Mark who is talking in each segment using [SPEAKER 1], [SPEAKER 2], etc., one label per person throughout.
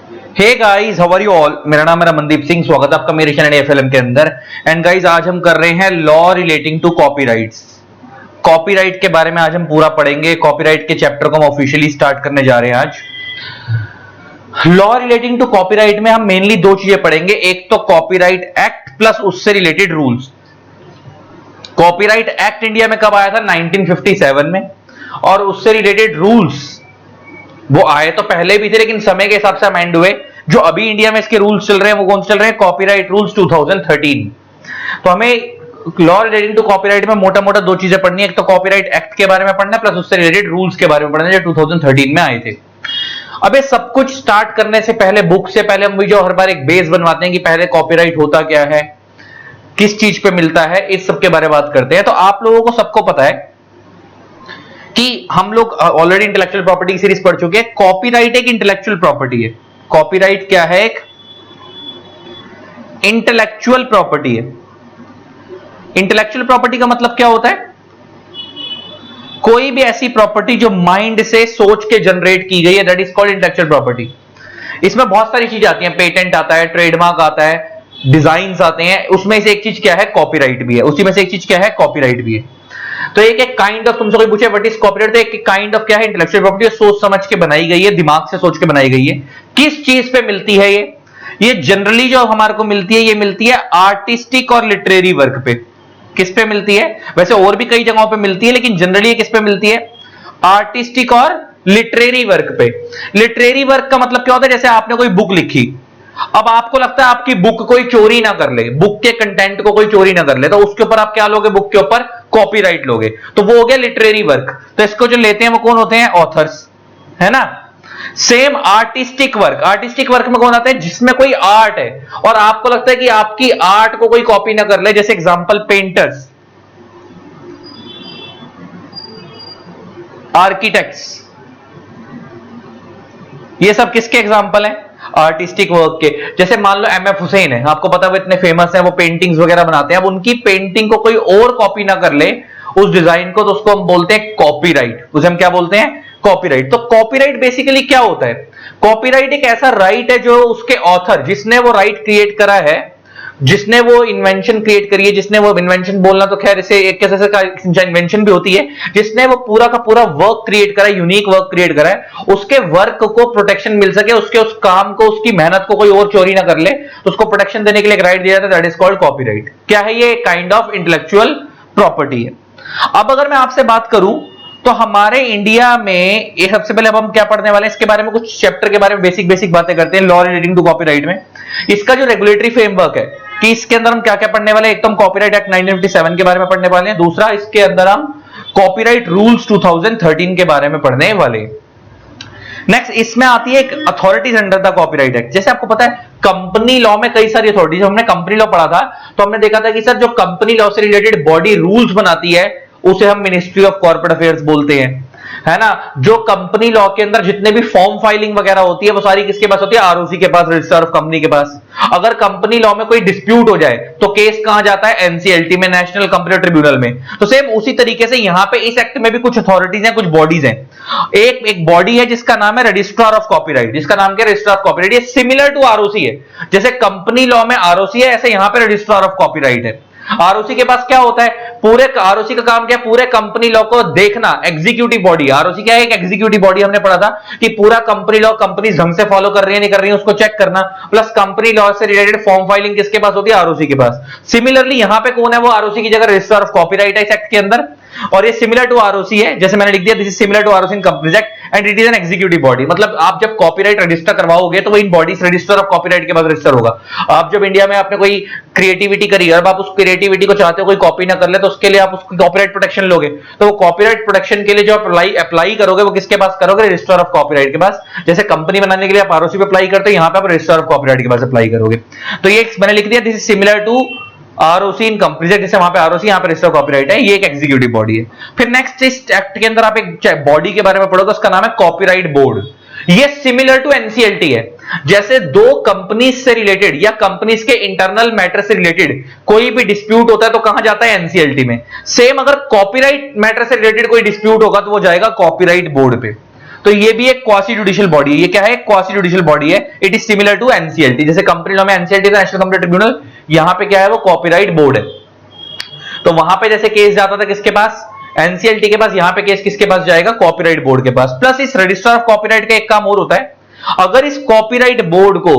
[SPEAKER 1] Hey guys, how are you all. मेरा नाम है मनदीप सिंह। स्वागत है आपका मेरे चैनल एफएलएम के अंदर। एंड गाइस, आज हम कर रहे हैं law relating to copyrights. Copyright के बारे में आज हम पूरा पढ़ेंगे। कॉपीराइट के चैप्टर को हम ऑफिशियली स्टार्ट करने जा रहे हैं आज। लॉ रिलेटिंग टू कॉपीराइट में हम मेनली दो चीजें पढ़ेंगे। एक तो कॉपीराइट एक्ट प्लस उससे related rules. Copyright act India में कब आया था? 1957 में। और उससे रिलेटेड रूल्स वो आए तो पहले भी थे, लेकिन समय के हिसाब से अमेंड हुए। जो अभी इंडिया में इसके रूल्स चल रहे हैं वो कौन से चल रहे हैं? Copyright rules 2013। तो हमें लॉ रिलेटिंग टू कॉपीराइट में मोटा मोटा दो चीजें पढ़नी है। एक तो कॉपीराइट एक्ट के बारे में पढ़ना है, प्लस उससे रिलेटेड रूल्स के बारे में पढ़ना है जो 2013 में आए थे। अब ये सब कुछ स्टार्ट करने से पहले, बुक से पहले, हम जो हर बार एक बेस बनवाते हैं कि पहले कॉपीराइट होता क्या है, किस चीज पे मिलता है, इस सब के बारे में बात करते हैं। तो आप लोगों को सबको पता है कि हम लोग ऑलरेडी इंटेलेक्चुअल प्रॉपर्टी की सीरीज पढ़ चुके हैं। कॉपीराइट एक इंटेलेक्चुअल प्रॉपर्टी है। कॉपीराइट क्या है? एक इंटेलेक्चुअल प्रॉपर्टी है। इंटेलेक्चुअल प्रॉपर्टी का मतलब क्या होता है? कोई भी ऐसी प्रॉपर्टी जो माइंड से सोच के जनरेट की गई है, that is called intellectual property. इसमें बहुत सारी चीजें आती हैं। पेटेंट आता है, ट्रेडमार्क आता है, डिजाइन्स आते हैं। उसमें से एक चीज क्या है? कॉपीराइट भी है। उसी में से एक चीज क्या है? कॉपीराइट भी है। तो एक काइंड ऑफ, तुमसे कोई पूछे व्हाट इज कॉपीराइट, तो एक काइंड ऑफ क्या है? Intellectual property. सोच समझ के बनाई गई है, दिमाग से सोच के बनाई गई है। किस चीज पे मिलती है ये जनरली जो हमारे को मिलती है, ये मिलती है आर्टिस्टिक और लिटरेरी वर्क पे। किस पे मिलती है? वैसे और भी कई जगहों पे मिलती है, लेकिन जनरली किस पे मिलती है? आर्टिस्टिक और लिटरेरी वर्क पे। लिटरेरी वर्क का मतलब क्या होता है? जैसे आपने कोई बुक लिखी, अब आपको लगता है आपकी बुक कोई चोरी ना कर ले, बुक के कंटेंट को कोई चोरी ना कर ले, तो उसके ऊपर आप क्या लोगे? बुक के ऊपर कॉपीराइट लोगे। तो वो हो गया लिटरेरी वर्क। तो इसको जो लेते हैं वो कौन होते हैं? ऑथर्स, है ना। Same artistic work. Artistic work में कौन आता है? जिसमें कोई आर्ट है और आपको लगता है कि आपकी आर्ट को कोई कॉपी ना कर ले। जैसे एग्जांपल, पेंटर्स, आर्किटेक्ट्स, ये सब किसके एग्जांपल हैं? आर्टिस्टिक वर्क के। जैसे मान लो एमएफ हुसैन है, आपको पता है वो इतने फेमस हैं, वो पेंटिंग्स वगैरह बनाते हैं। अब उनकी पेंटिंग को कोई और कॉपी ना कर ले, उस डिजाइन को, तो उसको हम बोलते हैं कॉपीराइट। उसे हम क्या बोलते हैं? कॉपीराइट। तो कॉपीराइट बेसिकली क्या होता है? कॉपीराइट एक ऐसा राइट है जो उसके ऑथर, जिसने वो राइट क्रिएट करा है, जिसने वो इन्वेंशन क्रिएट करी है, जिसने वो इन्वेंशन, बोलना तो खैर इसे एक कैसे का इन्वेंशन भी होती है, जिसने वो पूरा का पूरा वर्क क्रिएट करा है, यूनिक वर्क क्रिएट करा है, उसके वर्क को प्रोटेक्शन मिल सके, उसके उस काम को, उसकी मेहनत को कोई और चोरी ना कर ले, तो उसको प्रोटेक्शन देने के लिए एक राइट दिया जाता है, दैट इज कॉल्ड कॉपीराइट। क्या है ये? काइंड ऑफ इंटेलेक्चुअल प्रॉपर्टी है। अब अगर मैं आपसे बात करूं तो हमारे इंडिया में ये सबसे पहले अब हम क्या पढ़ने वाले हैं, इसके बारे में कुछ चैप्टर के बारे में बेसिक बेसिक बातें करते हैं। लॉ रिलेटिंग टू कॉपीराइट में इसका जो रेगुलेटरी फ्रेमवर्क है कि इसके अंदर हम क्या क्या पढ़ने वाले हैं। एक तो हम कॉपीराइट एक्ट 1957 के बारे में पढ़ने वाले हैं। दूसरा, इसके अंदर हम कॉपीराइट रूल्स 2013 के बारे में पढ़ने वाले हैं। नेक्स्ट, इसमें आती है एक authorities under the copyright act. जैसे आपको पता है कंपनी लॉ में कई सारी अथॉरिटीज, हमने कंपनी लॉ पढ़ा था तो हमने देखा था कि सर जो कंपनी लॉ से रिलेटेड बॉडी रूल्स बनाती है उसे हम मिनिस्ट्री ऑफ कॉर्पोरेट अफेयर्स बोलते हैं, है ना। जो कंपनी लॉ के अंदर जितने भी फॉर्म फाइलिंग वगैरह होती है वो सारी किसके पास होती है? आरओसी के पास, रजिस्ट्रार ऑफ कंपनी के पास। अगर कंपनी लॉ में कोई डिस्प्यूट हो जाए तो केस कहां जाता है? एनसीएलटी में, नेशनल कंपनी ट्रिब्यूनल में। तो सेम उसी तरीके से यहां पे इस एक्ट में भी कुछ अथॉरिटीज हैं, कुछ बॉडीज हैं। एक बॉडी है जिसका नाम है रजिस्ट्रार ऑफ कॉपीराइट। जिसका नाम क्या है? Registrar of copyright. ये सिमिलर टू आरओसी है। जैसे कंपनी लॉ में आरओसी है, ऐसे यहां पे रजिस्ट्रार ऑफ कॉपीराइट है। आरओसी के पास क्या होता है? पूरे आरओसी का काम क्या है? पूरे कंपनी लॉ को देखना। एग्जीक्यूटिव बॉडी आरओसी क्या है? एक एग्जीक्यूटिव बॉडी। हमने पढ़ा था कि पूरा कंपनी लॉ कंपनी ढंग से फॉलो कर रही है नहीं कर रही है उसको चेक करना, प्लस कंपनी लॉ से रिलेटेड फॉर्म फाइलिंग किसके पास होती है? आरओसी के पास। सिमिलरली यहां पे कौन है? वो आरओसी की जगह रजिस्ट्रार ऑफ कॉपीराइट है इस एक्ट के अंदर। और ये सिमिलर टू आरओसी है, जैसे मैंने लिख दिया, this is similar to ROC in companies act and it is an executive body. मतलब आप जब कॉपीराइट रजिस्टर करवाओगे तो वो इन बॉडीज, रजिस्टर ऑफ कॉपीराइट के बाद रजिस्टर होगा। आप जब इंडिया में आपने कोई क्रिएटिविटी करी और आप उस क्रिएटिविटी को चाहते हो कोई कॉपी ना कर ले, तो उसके लिए आप उसकी कॉपीराइट प्रोटेक्शन लोगे। तो वो कॉपीराइट प्रोटेक्शन के लिए जो अप्लाई करोगे वो किसके पास करोगे? रजिस्टर ऑफ कॉपीराइट के पास। जैसे कंपनी बनाने के लिए आप आरओसी पे अप्लाई करते हो, यहां पे आप रजिस्टर ऑफ कॉपीराइट के पास अप्लाई करोगे। तो ये मैंने लिख दिया, this is similar to ROC in companies act. जैसे वहां पे आरओसी, यहां पे रजिस्टर कॉपीराइट है। ये एक एग्जीक्यूटिव बॉडी है। फिर नेक्स्ट, इस एक्ट के अंदर आप एक बॉडी के बारे में पढ़ोगे, उसका नाम है कॉपीराइट बोर्ड। ये सिमिलर टू एनसीएलटी है। जैसे दो कंपनीज से रिलेटेड या कंपनीज के इंटरनल मैटर से रिलेटेड कोई भी डिस्प्यूट होता है तो कहां जाता है? एनसीएलटी में। सेम अगर कॉपीराइट मैटर से रिलेटेड कोई डिस्प्यूट होगा तो वो जाएगा कॉपीराइट बोर्ड पे। तो ये भी एक क्वासी जुडिशियल बॉडी है। ये क्या है? क्वासी जुडिशियल बॉडी है। It is similar to NCLT. जैसे कंपनी लॉ में एनसीएलटी था, नेशनल कंप्यूटर ट्रिब्यूनल, यहां पे क्या है? वो कॉपीराइट बोर्ड है। तो वहां पे जैसे केस जाता था किसके पास? एनसीएलटी के पास। यहां पे केस किसके पास जाएगा? कॉपीराइट बोर्ड के पास। प्लस इस रजिस्टर ऑफ कॉपीराइट का एक काम और होता है, अगर इस कॉपीराइट बोर्ड को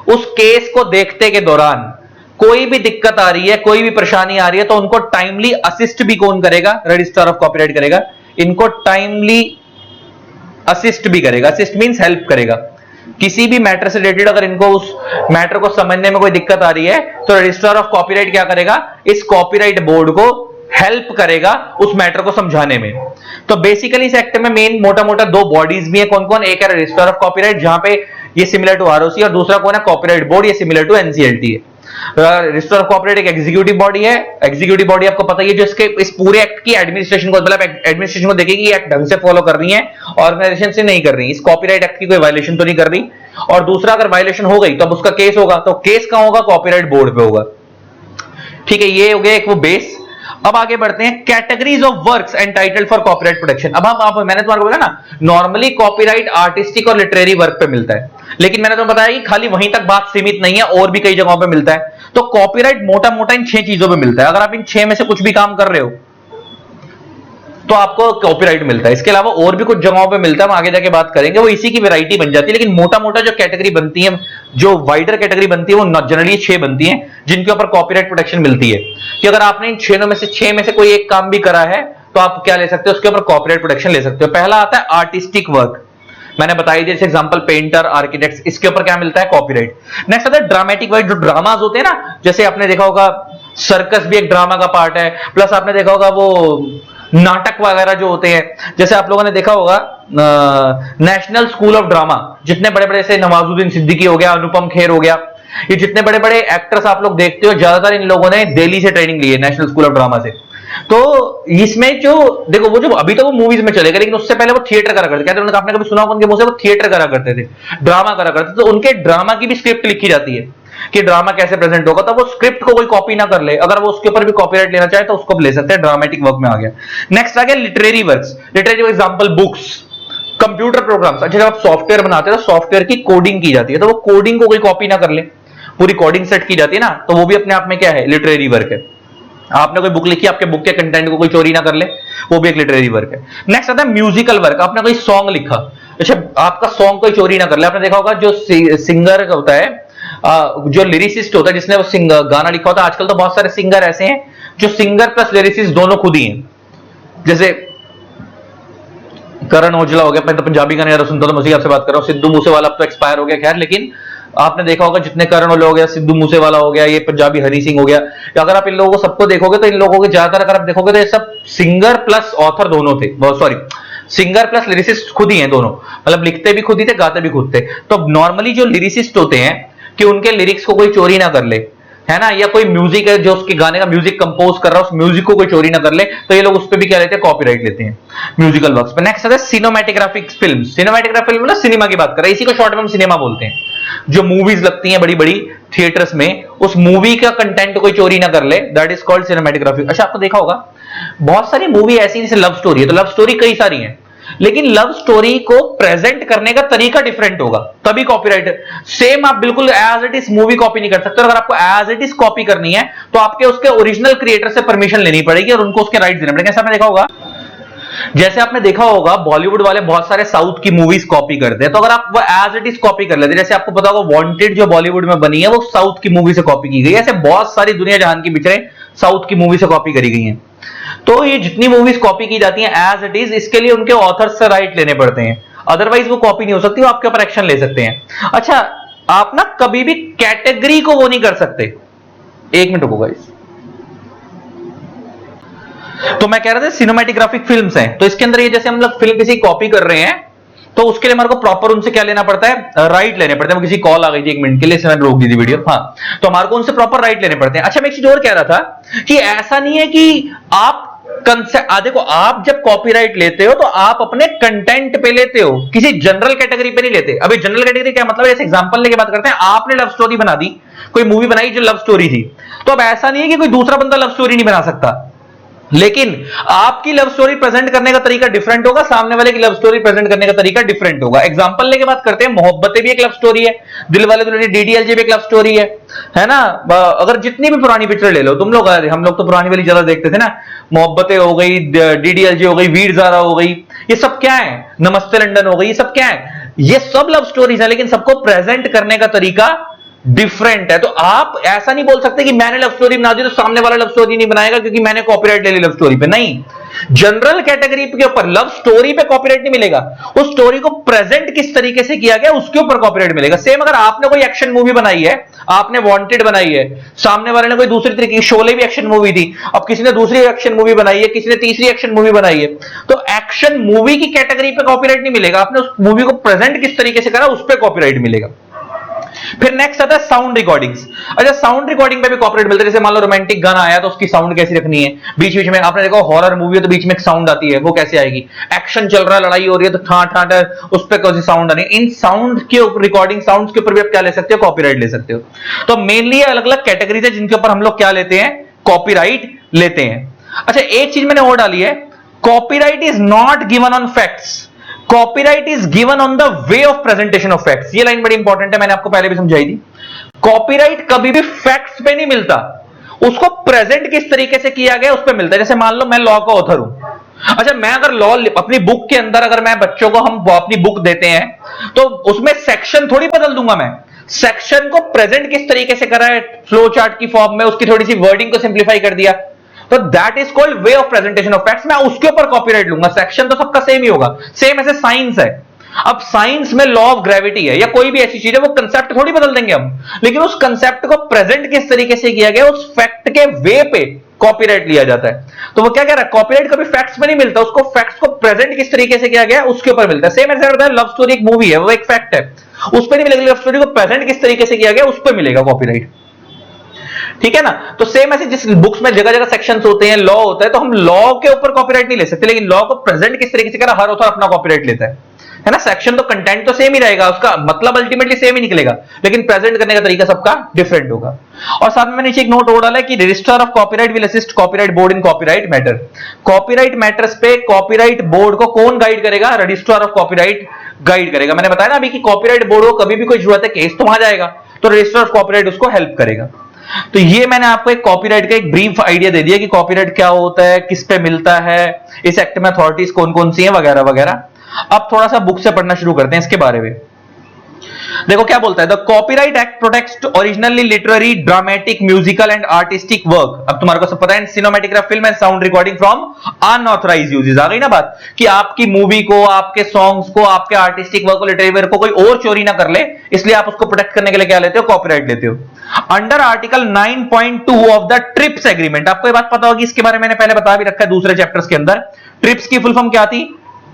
[SPEAKER 1] उस केस को देखते के दौरान कोई भी दिक्कत आ रही है, कोई भी परेशानी आ रही है, तो उनको टाइमली असिस्ट भी कौन करेगा? रजिस्ट्रार ऑफ कॉपीराइट करेगा। इनको टाइमली असिस्ट भी करेगा। असिस्ट मींस हेल्प करेगा। किसी भी मैटर से रिलेटेड अगर इनको उस मैटर को समझने में कोई दिक्कत आ रही है, तो रजिस्ट्रार ऑफ कॉपीराइट क्या करेगा? इस कॉपीराइट बोर्ड को हेल्प करेगा उस मैटर को समझाने में। तो बेसिकली इस एक्ट में मेन मोटा मोटा दो बॉडीज भी है। कौन कौन? एक है रजिस्ट्रार ऑफ कॉपीराइट, जहां पे ये सिमिलर टू आरओसी, और दूसरा कौन है? कॉपीराइट बोर्ड, ये सिमिलर टू एनसीएलटी है। रजिस्टर ऑफ कॉपीराइट एक एग्जीक्यूटिव बॉडी है। एग्जीक्यूटिव बॉडी आपको पता ही है, जो इसके इस पूरे एक्ट की एडमिनिस्ट्रेशन को, मतलब एडमिनिस्ट्रेशन को देखेगी एक्ट ढंग से फॉलो कर रही है, ऑर्गेनाइजेशन से नहीं कर रही, इस कॉपीराइट एक्ट की कोई वायलेशन तो नहीं कर रही। और दूसरा, अगर वायलेशन हो गई तो अब उसका केस होगा, तो केस कहां होगा? कॉपीराइट बोर्ड पे होगा। ठीक है, ये हो गया एक वो बेस। अब आगे बढ़ते हैं, categories of works entitled for copyright protection. अब आप मैंने तुम्हारे को बोला ना, नॉर्मली कॉपीराइट आर्टिस्टिक और लिटरेरी वर्क पे मिलता है, लेकिन मैंने तुम्हें बताया कि खाली वहीं तक बात सीमित नहीं है, और भी कई जगहों पे मिलता है। तो कॉपीराइट मोटा मोटा इन 6 चीजों पे मिलता है। अगर आप इन 6 में से कुछ भी काम कर रहे हो तो आपको कॉपीराइट मिलता है। इसके अलावा और भी कुछ जगहों पे मिलता है, हम आगे जाके बात करेंगे, वो इसी की वैरायटी बन जाती है। लेकिन मोटा मोटा जो कैटेगरी बनती है, जो वाइडर कैटेगरी बनती है, वो जनरली 6 बनती है, जिनके ऊपर कॉपीराइट प्रोटेक्शन मिलती है। कि अगर आपने इन 6 में से कोई एक काम भी करा है, तो आप क्या ले सकते हो? उसके ऊपर कॉपीराइट प्रोटेक्शन ले सकते हो। पहला आता है आर्टिस्टिक वर्क। मैंने बताया जैसे एग्जांपल पेंटर, आर्किटेक्ट्स, इसके ऊपर क्या मिलता है? कॉपीराइट। नेक्स्ट आता है ड्रामेटिक वर्क, जो ड्रामास होते हैं ना, जैसे आपने देखा होगा सर्कस भी एक ड्रामा का पार्ट है। प्लस आपने देखा होगा वो नाटक वगैरह जो होते हैं, जैसे आप लोगों ने देखा होगा नेशनल स्कूल ऑफ ड्रामा, जितने बड़े बड़े से नवाजुद्दीन सिद्दीकी हो गया, अनुपम खेर हो गया, ये जितने बड़े बड़े एक्टर्स आप लोग देखते हो, ज्यादातर इन लोगों ने दिल्ली से ट्रेनिंग ली है, नेशनल स्कूल ऑफ ड्रामा से। तो इसमें जो देखो, वो जो अभी तो वो मूवीज में चलेगा, लेकिन उससे पहले वो थिएटर करा करते थे। आपने कभी सुना होगा उनके मुंह से, वो थिएटर करा करते थे, ड्रामा करा करते थे। तो उनके ड्रामा की भी स्क्रिप्ट लिखी जाती है कि ड्रामा कैसे प्रेजेंट होगा, तो वो स्क्रिप्ट को कोई कॉपी ना कर ले। अगर वो उसके ऊपर भी कॉपीराइट लेना चाहे तो उसको ले सकते हैं। ड्रामेटिक वर्क में आ गया। नेक्स्ट आ गया literary works. Literary example books, computer programs. अच्छा, जब आप सॉफ्टवेयर बनाते हैं तो सॉफ्टवेयर की कोडिंग की जाती है, तो वो कोडिंग को कोई कॉपी ना कर ले, पूरी कोडिंग सेट की जाती है ना, तो वो भी अपने आप में क्या है? लिटरेरी वर्क है। आपने कोई बुक लिखी, आपके बुक के कंटेंट को कोई चोरी ना कर ले, वो भी एक लिटरेरी वर्क है। नेक्स्ट आता है म्यूजिकल वर्क। आपने कोई सॉन्ग लिखा, अच्छा, आपका सॉन्ग कोई चोरी ना कर ले। आपने देखा होगा जो सिंगर होता है, जो लिरिसिस्ट होता है, जिसने वो गाना लिखा होता है, आजकल तो बहुत सारे सिंगर ऐसे हैं जो सिंगर प्लस लिरिसिस्ट दोनों खुद ही हैं। जैसे करण औजला हो गया, मैं तो पंजाबी गाने ज्यादा सुनता, तो मुझे आपसे बात कर रहा हूँ। सिद्धू मूसेवाला अब तो एक्सपायर हो गया खैर, लेकिन आपने देखा होगा जितने करण औजला हो गया, सिद्धू मूसेवाला हो गया, ये पंजाबी हनी सिंह हो गया, अगर आप इन लोगों को सबको देखोगे तो इन लोगों के ज्यादातर अगर आप देखोगे तो ये सब सिंगर प्लस ऑथर दोनों थे, सॉरी सिंगर प्लस लिरिसिस्ट खुद ही हैं दोनों, मतलब लिखते भी खुद ही थे, गाते भी खुद थे। तो नॉर्मली जो लिरिसिस्ट होते हैं कि उनके लिरिक्स को कोई चोरी ना कर ले, है ना, या कोई म्यूजिक है जो उसके गाने का म्यूजिक कंपोज कर रहा है, उस म्यूजिक को कोई चोरी ना कर ले, तो ये लोग उस पर भी क्या लेते हैं? कॉपीराइट लेते हैं म्यूजिकल वर्क्स पे। नेक्स्ट है सिनेमैटोग्राफिक फिल्म। सिनेमैटोग्राफिक फिल्म मतलब सिनेमा की बात कर रहे हैं, इसी को शॉर्ट में हम सिनेमा बोलते हैं। जो मूवीज लगती हैं बड़ी बड़ी थिएटर्स में, उस मूवी का कंटेंट कोई चोरी ना कर ले, दैट इज कॉल्ड सिनेमैटोग्राफिक। अच्छा, आपको देखा होगा बहुत सारी मूवी ऐसी जैसे लव स्टोरी है, तो लव स्टोरी कई सारी है, लेकिन लव स्टोरी को प्रेजेंट करने का तरीका डिफरेंट होगा, तभी कॉपीराइट। सेम आप बिल्कुल as it is movie copy नहीं कर सकते। अगर आपको एज इट इज कॉपी करनी है तो आपके उसके ओरिजिनल क्रिएटर से परमिशन लेनी पड़ेगी और उनको उसके राइट्स देने पड़ेंगे। ऐसा आपने देखा होगा, जैसे आपने देखा होगा बॉलीवुड वाले बहुत सारे साउथ की मूवीज कॉपी करते हैं, तो अगर आप वो एज इट इज कॉपी कर लेते, जैसे आपको पता होगा वांटेड जो बॉलीवुड में बनी है वो साउथ की मूवी से कॉपी की गई है। ऐसे बहुत सारी दुनिया जहान की पिक्चरें साउथ की मूवी से कॉपी करी गई हैं। तो ये जितनी मूवीज कॉपी की जाती हैं एज इट इज, इसके लिए उनके ऑथर से राइट लेने पड़ते हैं, अदरवाइज वो कॉपी नहीं हो सकती, वो आपके ऊपर एक्शन ले सकते हैं। अच्छा, आप ना कभी भी कैटेगरी को वो नहीं कर सकते। एक मिनट रुको गाइस, तो मैं कह रहा था सिनेमैटोग्राफिक फिल्म्स हैं, तो इसके अंदर ये जैसे हम लोग फिल्म किसी कॉपी कर रहे हैं तो उसके लिए हमारे को प्रॉपर उनसे क्या लेना पड़ता है? राइट लेने पड़ते हैं। किसी कॉल आ गई थी 1 मिनट के लिए, मैंने रोक दी थी वीडियो। हाँ, तो हमारे को उनसे प्रॉपर राइट लेने पड़ते हैं। अच्छा, मैं एक चीज और कह रहा था कि ऐसा नहीं है कि आप देखो, आप जब कॉपीराइट लेते हो तो आप अपने कंटेंट पे लेते हो, किसी जनरल कैटेगरी पे नहीं लेते। अभी जनरल कैटेगरी क्या मतलब है? जैसे एग्जांपल लेके बात करते हैं, आपने लव स्टोरी बना दी, कोई मूवी बनाई जो लव स्टोरी थी, तो अब ऐसा नहीं है कि कोई दूसरा बंदा लव स्टोरी नहीं बना सकता। लेकिन आपकी लव स्टोरी प्रेजेंट करने का तरीका डिफरेंट होगा, सामने वाले की लव स्टोरी प्रेजेंट करने का तरीका डिफरेंट होगा। एग्जांपल लेके बात करते हैं, मोहब्बतें भी एक लव स्टोरी है, दिल वाले दुल्हनिया डीडीएलजे भी एक लव स्टोरी है ना। अगर जितनी भी पुरानी पिक्चर ले लो तुम लोग, हम लोग तो पुरानी वाली ज्यादा देखते थे ना, मोहब्बतें हो गई, डीडीएलजे हो गई, वीर ज़ारा हो गई, ये सब क्या है, नमस्ते लंदन हो गई, ये सब क्या है, ये सब लव स्टोरीज है, लेकिन सबको प्रेजेंट करने का तरीका डिफरेंट है। तो आप ऐसा नहीं बोल सकते कि मैंने लव स्टोरी बना दी तो सामने वाला लव स्टोरी नहीं बनाएगा क्योंकि मैंने कॉपीराइट ले ली लव स्टोरी पे। नहीं, जनरल कैटेगरी के ऊपर लव स्टोरी पे कॉपीराइट नहीं मिलेगा, उस स्टोरी को प्रेजेंट किस तरीके से किया गया उसके ऊपर कॉपीराइट मिलेगा। सेम अगर आपने कोई एक्शन मूवी बनाई है, आपने वांटेड बनाई है, सामने वाले ने कोई दूसरी तरीके की, शोले भी एक्शन मूवी थी, अब किसी ने दूसरी एक्शन मूवी बनाई है, किसी ने तीसरी एक्शन मूवी बनाई है, तो एक्शन मूवी की कैटेगरी पे कॉपीराइट नहीं मिलेगा, आपने उस मूवी को प्रेजेंट किस तरीके से करा उस पर कॉपीराइट मिलेगा। फिर नेक्स्ट आता है साउंड रिकॉर्डिंग्स। अच्छा, साउंड रिकॉर्डिंग पे भी कॉपीराइट मिलता है। जैसे मान लो रोमांटिक गाना आया तो उसकी साउंड कैसी रखनी है, बीच बीच में आपने देखा हॉरर मूवी है तो बीच में एक साउंड आती है, वो कैसे आएगी, एक्शन चल रहा है, लड़ाई हो रही है तो ठा ठा उस पर कैसी साउंड आनी है। इन साउंड के रिकॉर्डिंग साउंड्स के ऊपर भी आप क्या ले सकते हो, कॉपीराइट ले सकते हो। तो मेनली अलग अलग कैटेगरीज है जिनके ऊपर हम लोग क्या लेते हैं, कॉपीराइट लेते हैं। अच्छा, एक चीज मैंने और डाली है, copyright is not given on facts, copyright is given on the way of presentation of facts. ये लाइन बड़ी इंपॉर्टेंट है, मैंने आपको पहले भी समझाई थी। कॉपीराइट कभी भी फैक्ट्स पे नहीं मिलता, उसको प्रेजेंट किस तरीके से किया गया उस पे मिलता है। जैसे मान लो मैं लॉ का ऑथर हूं, अच्छा मैं अगर लॉ अपनी बुक के अंदर, अगर मैं बच्चों को हम अपनी बुक देते हैं तो उसमें सेक्शन थोड़ी बदल दूंगा, मैं सेक्शन को प्रेजेंट किस तरीके से करा है फ्लो चार्ट की फॉर्म में, उसकी थोड़ी सी वर्डिंग को सिंप्लीफाई कर दिया, तो that is called way of presentation of facts. मैं उसके ऊपर कॉपीराइट लूंगा, सेक्शन तो सबका सेम ही होगा। सेम ऐसे साइंस है, अब साइंस में लॉ ऑफ ग्रेविटी है या कोई भी ऐसी चीज है, वो कंसेप्ट थोड़ी बदल देंगे हम, लेकिन उस कंसेप्ट को प्रेजेंट किस तरीके से किया गया उस फैक्ट के वे पे कॉपीराइट लिया जाता है। तो वो क्या कह रहा है, कॉपीराइट कभी फैक्ट्स में नहीं मिलता, उसको फैक्ट्स को प्रेजेंट किस तरीके से किया गया उसके ऊपर मिलता है। सेम ऐसा करता है, लव स्टोरी एक मूवी है, वो एक फैक्ट है, उस पर नहीं मिलेगा, लव स्टोरी को प्रेजेंट किस तरीके से किया गया उस पर मिलेगा कॉपीराइट। ठीक है ना। तो सेम ऐसे जिस बुक्स में जगह जगह सेक्शंस होते हैं, लॉ होता है, तो हम लॉ के ऊपर कॉपीराइट नहीं ले सकते, लेकिन लॉ को प्रेजेंट किस तरीके से करा हर ऑथर अपना कॉपीराइट लेता है ना। सेक्शन तो कंटेंट तो सेम ही रहेगा, उसका मतलब अल्टीमेटली सेम ही निकलेगा, लेकिन प्रेजेंट करने का तरीका सबका डिफरेंट होगा। और साथ में नीचे एक नोट और डाला है कि registrar of copyright will assist copyright board in copyright matter. Copyright matters पे कॉपीराइट बोर्ड को कौन गाइड करेगा, रजिस्ट्रार ऑफ कॉपीराइट गाइड करेगा। मैंने बताया ना अभी कि कॉपीराइट बोर्ड को कभी भी कोई जरूरत है केस तो वहां जाएगा, तो रजिस्ट्रार ऑफ कॉपीराइट उसको हेल्प करेगा। तो ये मैंने आपको एक कॉपीराइट का एक ब्रीफ आइडिया दे दिया कि कॉपीराइट क्या होता है, किस पे मिलता है, इस एक्ट में अथॉरिटीज कौन कौन सी हैं वगैरह वगैरह। अब थोड़ा सा बुक से पढ़ना शुरू करते हैं इसके बारे में। देखो क्या बोलता है, the copyright act protects originally literary, dramatic, musical and artistic work. अब तुम्हारे को सब पता है, cinematograph, film and sound recording from unauthorised uses. आ गई ना बात कि आपकी मूवी को, आपके सॉन्ग्स को, आपके आर्टिस्टिक वर्क को, लिटरेरी वर्क को कोई और चोरी ना कर ले, इसलिए आप उसको प्रोटेक्ट करने के लिए क्या लेते हो, कॉपीराइट लेते हो। Under article 9.2 of the trips agreement, आपको ये बात पता होगी, इसके बारे में मैंने पहले बता भी रखा है दूसरे चैप्टर्स के अंदर। ट्रिप्स की फुल फॉर्म क्या थी,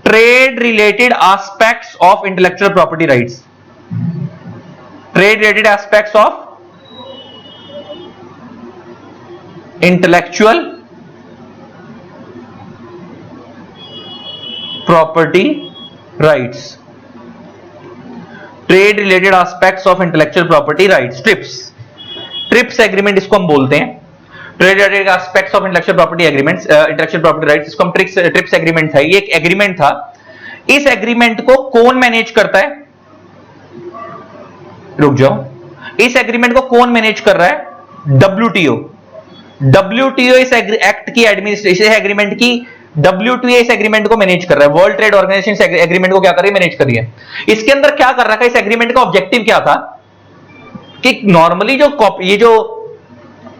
[SPEAKER 1] trade related aspects of intellectual property rights. Trade related aspects of intellectual property rights, trade related aspects of intellectual property rights, trips. Trips agreement इसको हम बोलते हैं, trade related aspects of intellectual property agreements, intellectual property rights, इसको हम trips agreement था। ये एक agreement था। इस एग्रीमेंट को कौन मैनेज करता है, रुक जाओ, इस एग्रीमेंट को कौन मैनेज कर रहा है, WTO। WTO इस एक्ट की एडमिनिस्ट्रेशन, एग्रीमेंट की WTO इस एग्रीमेंट को मैनेज कर रहा है। वर्ल्ड ट्रेड ऑर्गेनाइजेशन एग्रीमेंट को क्या कर रही है, मैनेज कर रही है। इसके अंदर क्या कर रखा है, इस एग्रीमेंट का ऑब्जेक्टिव क्या था कि नॉर्मली जो ये जो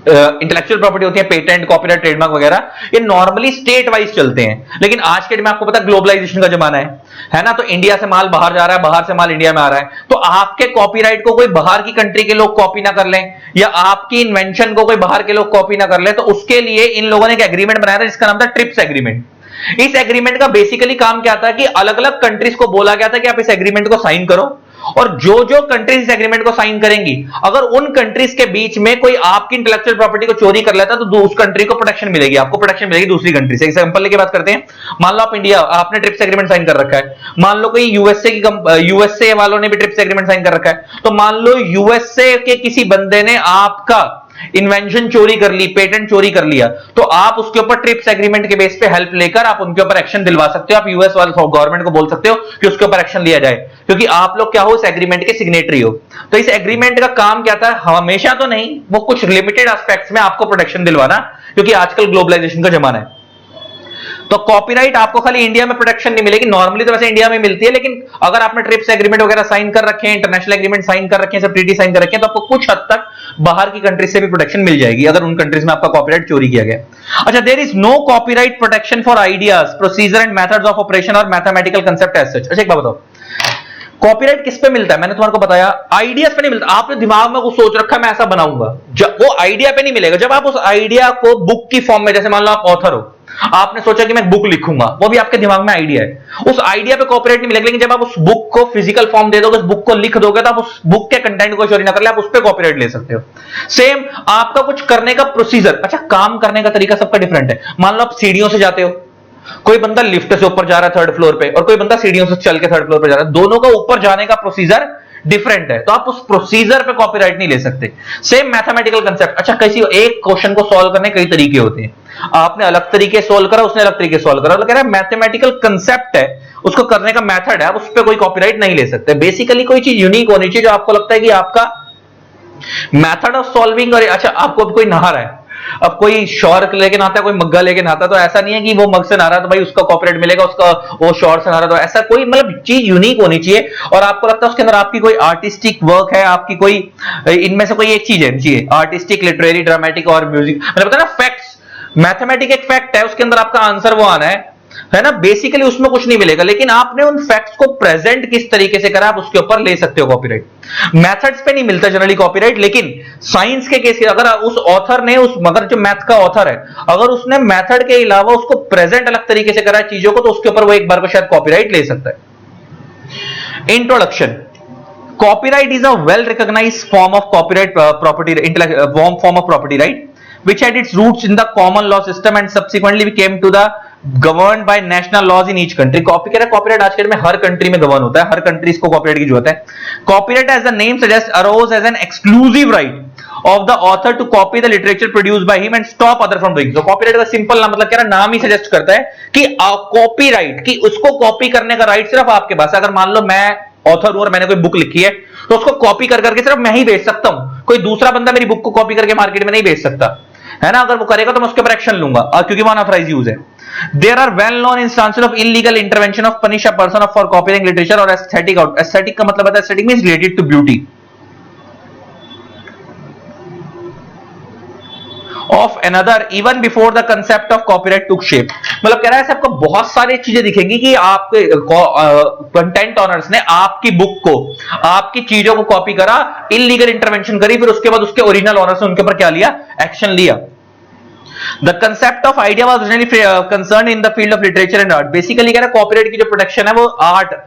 [SPEAKER 1] इंटेलेक्चुअल प्रॉपर्टी होती है, पेटेंट, कॉपीराइट, ट्रेडमार्क वगैरह, ये नॉर्मली स्टेट वाइज चलते हैं, लेकिन आज के डेट में आपको पता है ग्लोबलाइजेशन का जमाना है ना, तो इंडिया से माल बाहर जा रहा है, बाहर से माल इंडिया में आ रहा है, तो आपके कॉपीराइट को कोई बाहर की कंट्री के लोग कॉपी ना कर लें, या आपकी इन्वेंशन को कोई बाहर के लोग कॉपी ना कर लें, तो उसके लिए इन लोगों ने एक एग्रीमेंट बनाया था जिसका नाम था ट्रिप्स एग्रीमेंट। इस एग्रीमेंट का बेसिकली काम क्या था कि अलग अलग कंट्रीज को बोला गया था कि आप इस एग्रीमेंट को साइन करो, और जो जो कंट्रीज इस एग्रीमेंट को साइन करेंगी, अगर उन कंट्रीज के बीच में कोई आपकी इंटेलेक्चुअल प्रॉपर्टी को चोरी कर लेता है तो उस कंट्री को प्रोटेक्शन मिलेगी, आपको प्रोटेक्शन मिलेगी दूसरी कंट्री से। एग्जांपल लेके बात करते हैं, मान लो आप इंडिया, आपने ट्रिप्स एग्रीमेंट साइन कर रखा है, मान लो कोई यूएसए वालों ने भी ट्रिप्स एग्रीमेंट साइन कर रखा है, तो मान लो यूएसए के किसी बंदे ने आपका इन्वेंशन चोरी कर ली, पेटेंट चोरी कर लिया, तो आप उसके ऊपर ट्रिप्स एग्रीमेंट के बेस पे हेल्प लेकर आप उनके ऊपर एक्शन दिलवा सकते हो। आप यूएस वाले गवर्नमेंट को बोल सकते हो कि उसके ऊपर एक्शन लिया जाए, क्योंकि आप लोग क्या हो, इस एग्रीमेंट के सिग्नेटरी हो। तो इस एग्रीमेंट का काम क्या था, हमेशा तो नहीं, वो कुछ लिमिटेड एस्पेक्ट्स में आपको प्रोटेक्शन दिलवाना, क्योंकि आजकल ग्लोबलाइजेशन का जमाना है। तो कॉपीराइट आपको खाली इंडिया में प्रोटेक्शन नहीं मिलेगी, नॉर्मली तो वैसे इंडिया में मिलती है, लेकिन अगर आपने ट्रिप्स एग्रीमेंट वगैरह साइन कर रखे हैं, इंटरनेशनल एग्रीमेंट साइन कर रखे हैं, सब ट्रीटी साइन कर रखे हैं, तो आपको कुछ हद तक बाहर की कंट्री से भी प्रोटेक्शन मिल जाएगी, अगर उन कंट्रीज में आपका कॉपीराइट चोरी किया गया। अच्छा, there is no copyright protection for ideas, procedure and methods of operation और मैथमेटिकल कंसेप्ट एज सच। अच्छा एक बात बताओ, कॉपीराइट किस पे मिलता है? मैंने तुम्हारे को बताया, आइडियाज पे नहीं मिलता। आपने दिमाग में कुछ सोच रखा है मैं ऐसा बनाऊंगा, जब वो आइडिया पे नहीं मिलेगा। जब आप उस आइडिया को बुक की फॉर्म में, जैसे मान लो आप ऑथर हो, आपने सोचा कि मैं बुक लिखूंगा, वो भी आपके दिमाग में आइडिया है, उस आइडिया पे कॉपीराइट नहीं मिलेगा। लेकिन जब आप उस बुक को फिजिकल फॉर्म दे दोगे, उस बुक को लिख दोगे, तो आप उस बुक के कंटेंट को चोरी ना कर ले, आप उस पे कॉपीराइट ले सकते हो। सेम आपका कुछ करने का प्रोसीजर, अच्छा काम करने का तरीका सबका डिफरेंट है। मान लो आप सीढ़ियों से जाते हो, कोई बंदा लिफ्ट से ऊपर जा रहा है थर्ड फ्लोर पे, और कोई बंदा सीढ़ियों से चल के थर्ड फ्लोर पे जा रहा है, दोनों का ऊपर जाने का प्रोसीजर डिफरेंट है, तो आप उस प्रोसीजर पे कॉपीराइट नहीं ले सकते। सेम मैथमेटिकल कंसेप्ट, अच्छा किसी एक क्वेश्चन को सॉल्व करने कई तरीके होते हैं, आपने अलग तरीके सॉल्व करा, उसने अलग तरीके सॉल्व करा, तो कह रहा है मैथमेटिकल कंसेप्ट है, उसको करने का मेथड है, आप उस पर कोई कॉपीराइट नहीं ले सकते। बेसिकली कोई चीज यूनिक होनी चाहिए, जो आपको लगता है कि आपका मेथड ऑफ सॉल्विंग। और अच्छा, आपको कोई नहा रहा है, अब कोई शॉर्क लेके नहाता है, कोई मग्गा लेके नहाता है, तो ऐसा नहीं है कि वो मग से नहा रहा है तो भाई उसका कॉपीराइट मिलेगा, उसका वो शॉर से नहा रहा है, तो ऐसा कोई मतलब चीज यूनिक होनी चाहिए। और आपको लगता है उसके अंदर आपकी कोई आर्टिस्टिक वर्क है, आपकी कोई इनमें से कोई एक चीज है चाहिए, आर्टिस्टिक, लिटरेरी, ड्रामेटिक और म्यूजिक, मैंने बताया ना फैक्ट्स, मैथमेटिक एक फैक्ट है, उसके अंदर आपका आंसर वो आना है ना, बेसिकली उसमें कुछ नहीं मिलेगा, लेकिन आपने उन फैक्ट्स को प्रेजेंट किस तरीके से करा, आप उसके ऊपर ले सकते हो कॉपीराइट। मेथड्स पे नहीं मिलता जनरली कॉपीराइट, लेकिन साइंस के केस, अगर उस ऑथर ने मगर जो मैथ का ऑथर है, अगर उसने मेथड के अलावा उसको प्रेजेंट अलग तरीके से करा चीजों को, तो उसके ऊपर वो एक बार को शायद कॉपीराइट ले सकता है। Introduction, copyright is a well recognized form of copyright property, form of property right, which had its roots in the common law system and subsequently became to the governed by national laws in each country। Copyright आज के में हर country में govern होता है, हर countries को copyright की जरूरत है। Copyright as the name suggest arose as an exclusive right of the author to copy the literature produced by him and stop other from doing. तो कॉपीराइट का सिंपल नाम, मतलब क्या नाम ही सजेस्ट करता है कि कॉपीराइट, कि उसको कॉपी करने का राइट सिर्फ आपके पास है। अगर मान लो मैं ऑथर हूं और मैंने कोई बुक लिखी है, तो उसको कॉपी कर करके सिर्फ मैं ही बेच सकता हूं, कोई दूसरा बंदा मेरी बुक को कॉपी करके मार्केट में नहीं बेच सकता, है ना। अगर वो करेगा तो मैं उसके ऊपर एक्शन लूंगा, क्योंकि वो अनऑथराइज्ड यूज है। There are well-known instances of illegal intervention of punish a person for copying literature or aesthetic out। Aesthetic का मतलब है, aesthetic means related to beauty of another even before the concept of copyright took shape। मतलब कह रहा है आपको बहुत सारी चीजें दिखेंगी कि आपके कंटेंट ऑनर्स ने आपकी बुक को, आपकी चीजों को कॉपी करा, इलीगल इंटरवेंशन करी, फिर उसके बाद उसके ओरिजिनल ऑनर्स ने उनके ऊपर क्या लिया, एक्शन लिया। The concept of idea was originally concerned in the field of literature and art। Basically क्या है, कॉपीराइट की जो प्रोटेक्शन है वो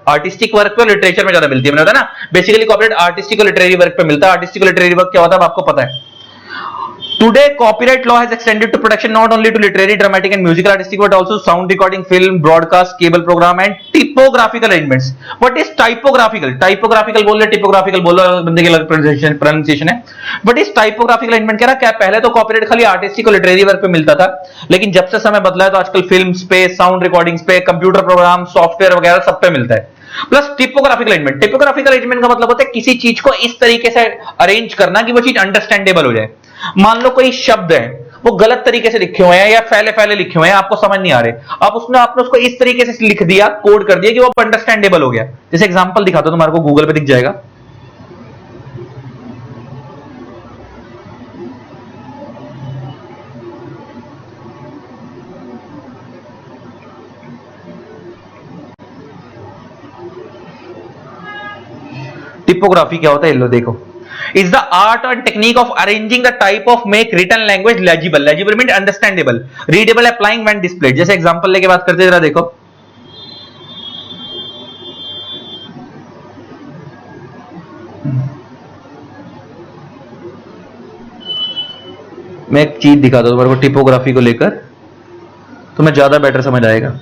[SPEAKER 1] आर्टिस्टिक वर्क पे और लिटरेचर में ज्यादा मिलती है, मैंने बताया ना। बेसिकली कॉपीराइट आर्टिस्टिक और लिटरेरी वर्क पे मिलता है। आर्टिस्टिक और लिटरेरी वर्क क्या होता है आपको पता है। Today, copyright law has extended to protection not only to literary, dramatic and musical artistic, but also sound recording, film, broadcast, cable program and typographical arrangements। What is typographical? Typographical बोल रहे, typographical बोल रहे, बंदे की अलग pronunciation है। But इस typographical arrangement कह रहा क्या, पहले तो copyright खाली artistic और literary work पे मिलता था, लेकिन जब से समय बदला है तो आजकल फिल्म्स पे, साउंड रिकॉर्डिंग्स पे, कंप्यूटर प्रोग्राम, सॉफ्टवेयर वगैरह सब पे मिलता है। Plus typographical arrangement. Typographical arrangement का मतलब होता है किसी चीज को इस तरीके से अरेंज करना कि वो चीज अंडरस्टैंडेबल हो जाए। मान लो कोई शब्द है, वो गलत तरीके से लिखे हुए हैं या फैले फैले लिखे हुए हैं, आपको समझ नहीं आ रहे, अब आपने उसको इस तरीके से लिख दिया, कोड कर दिया कि वो अंडरस्टैंडेबल हो गया। जैसे एग्जांपल दिखाता हूं तुम्हारे को, गूगल पे दिख जाएगा। टिपोग्राफी क्या होता है, लो देखो, is the art and technique of arranging the type of make written language legible। legible means understandable, readable, applying when displayed। जैसे एग्जांपल लेके बात करते जरा देखो, मैं एक चीज दिखाता हूं तुम्हारे को टिपोग्राफी को लेकर, तुम्हें ज्यादा बेटर समझ आएगा।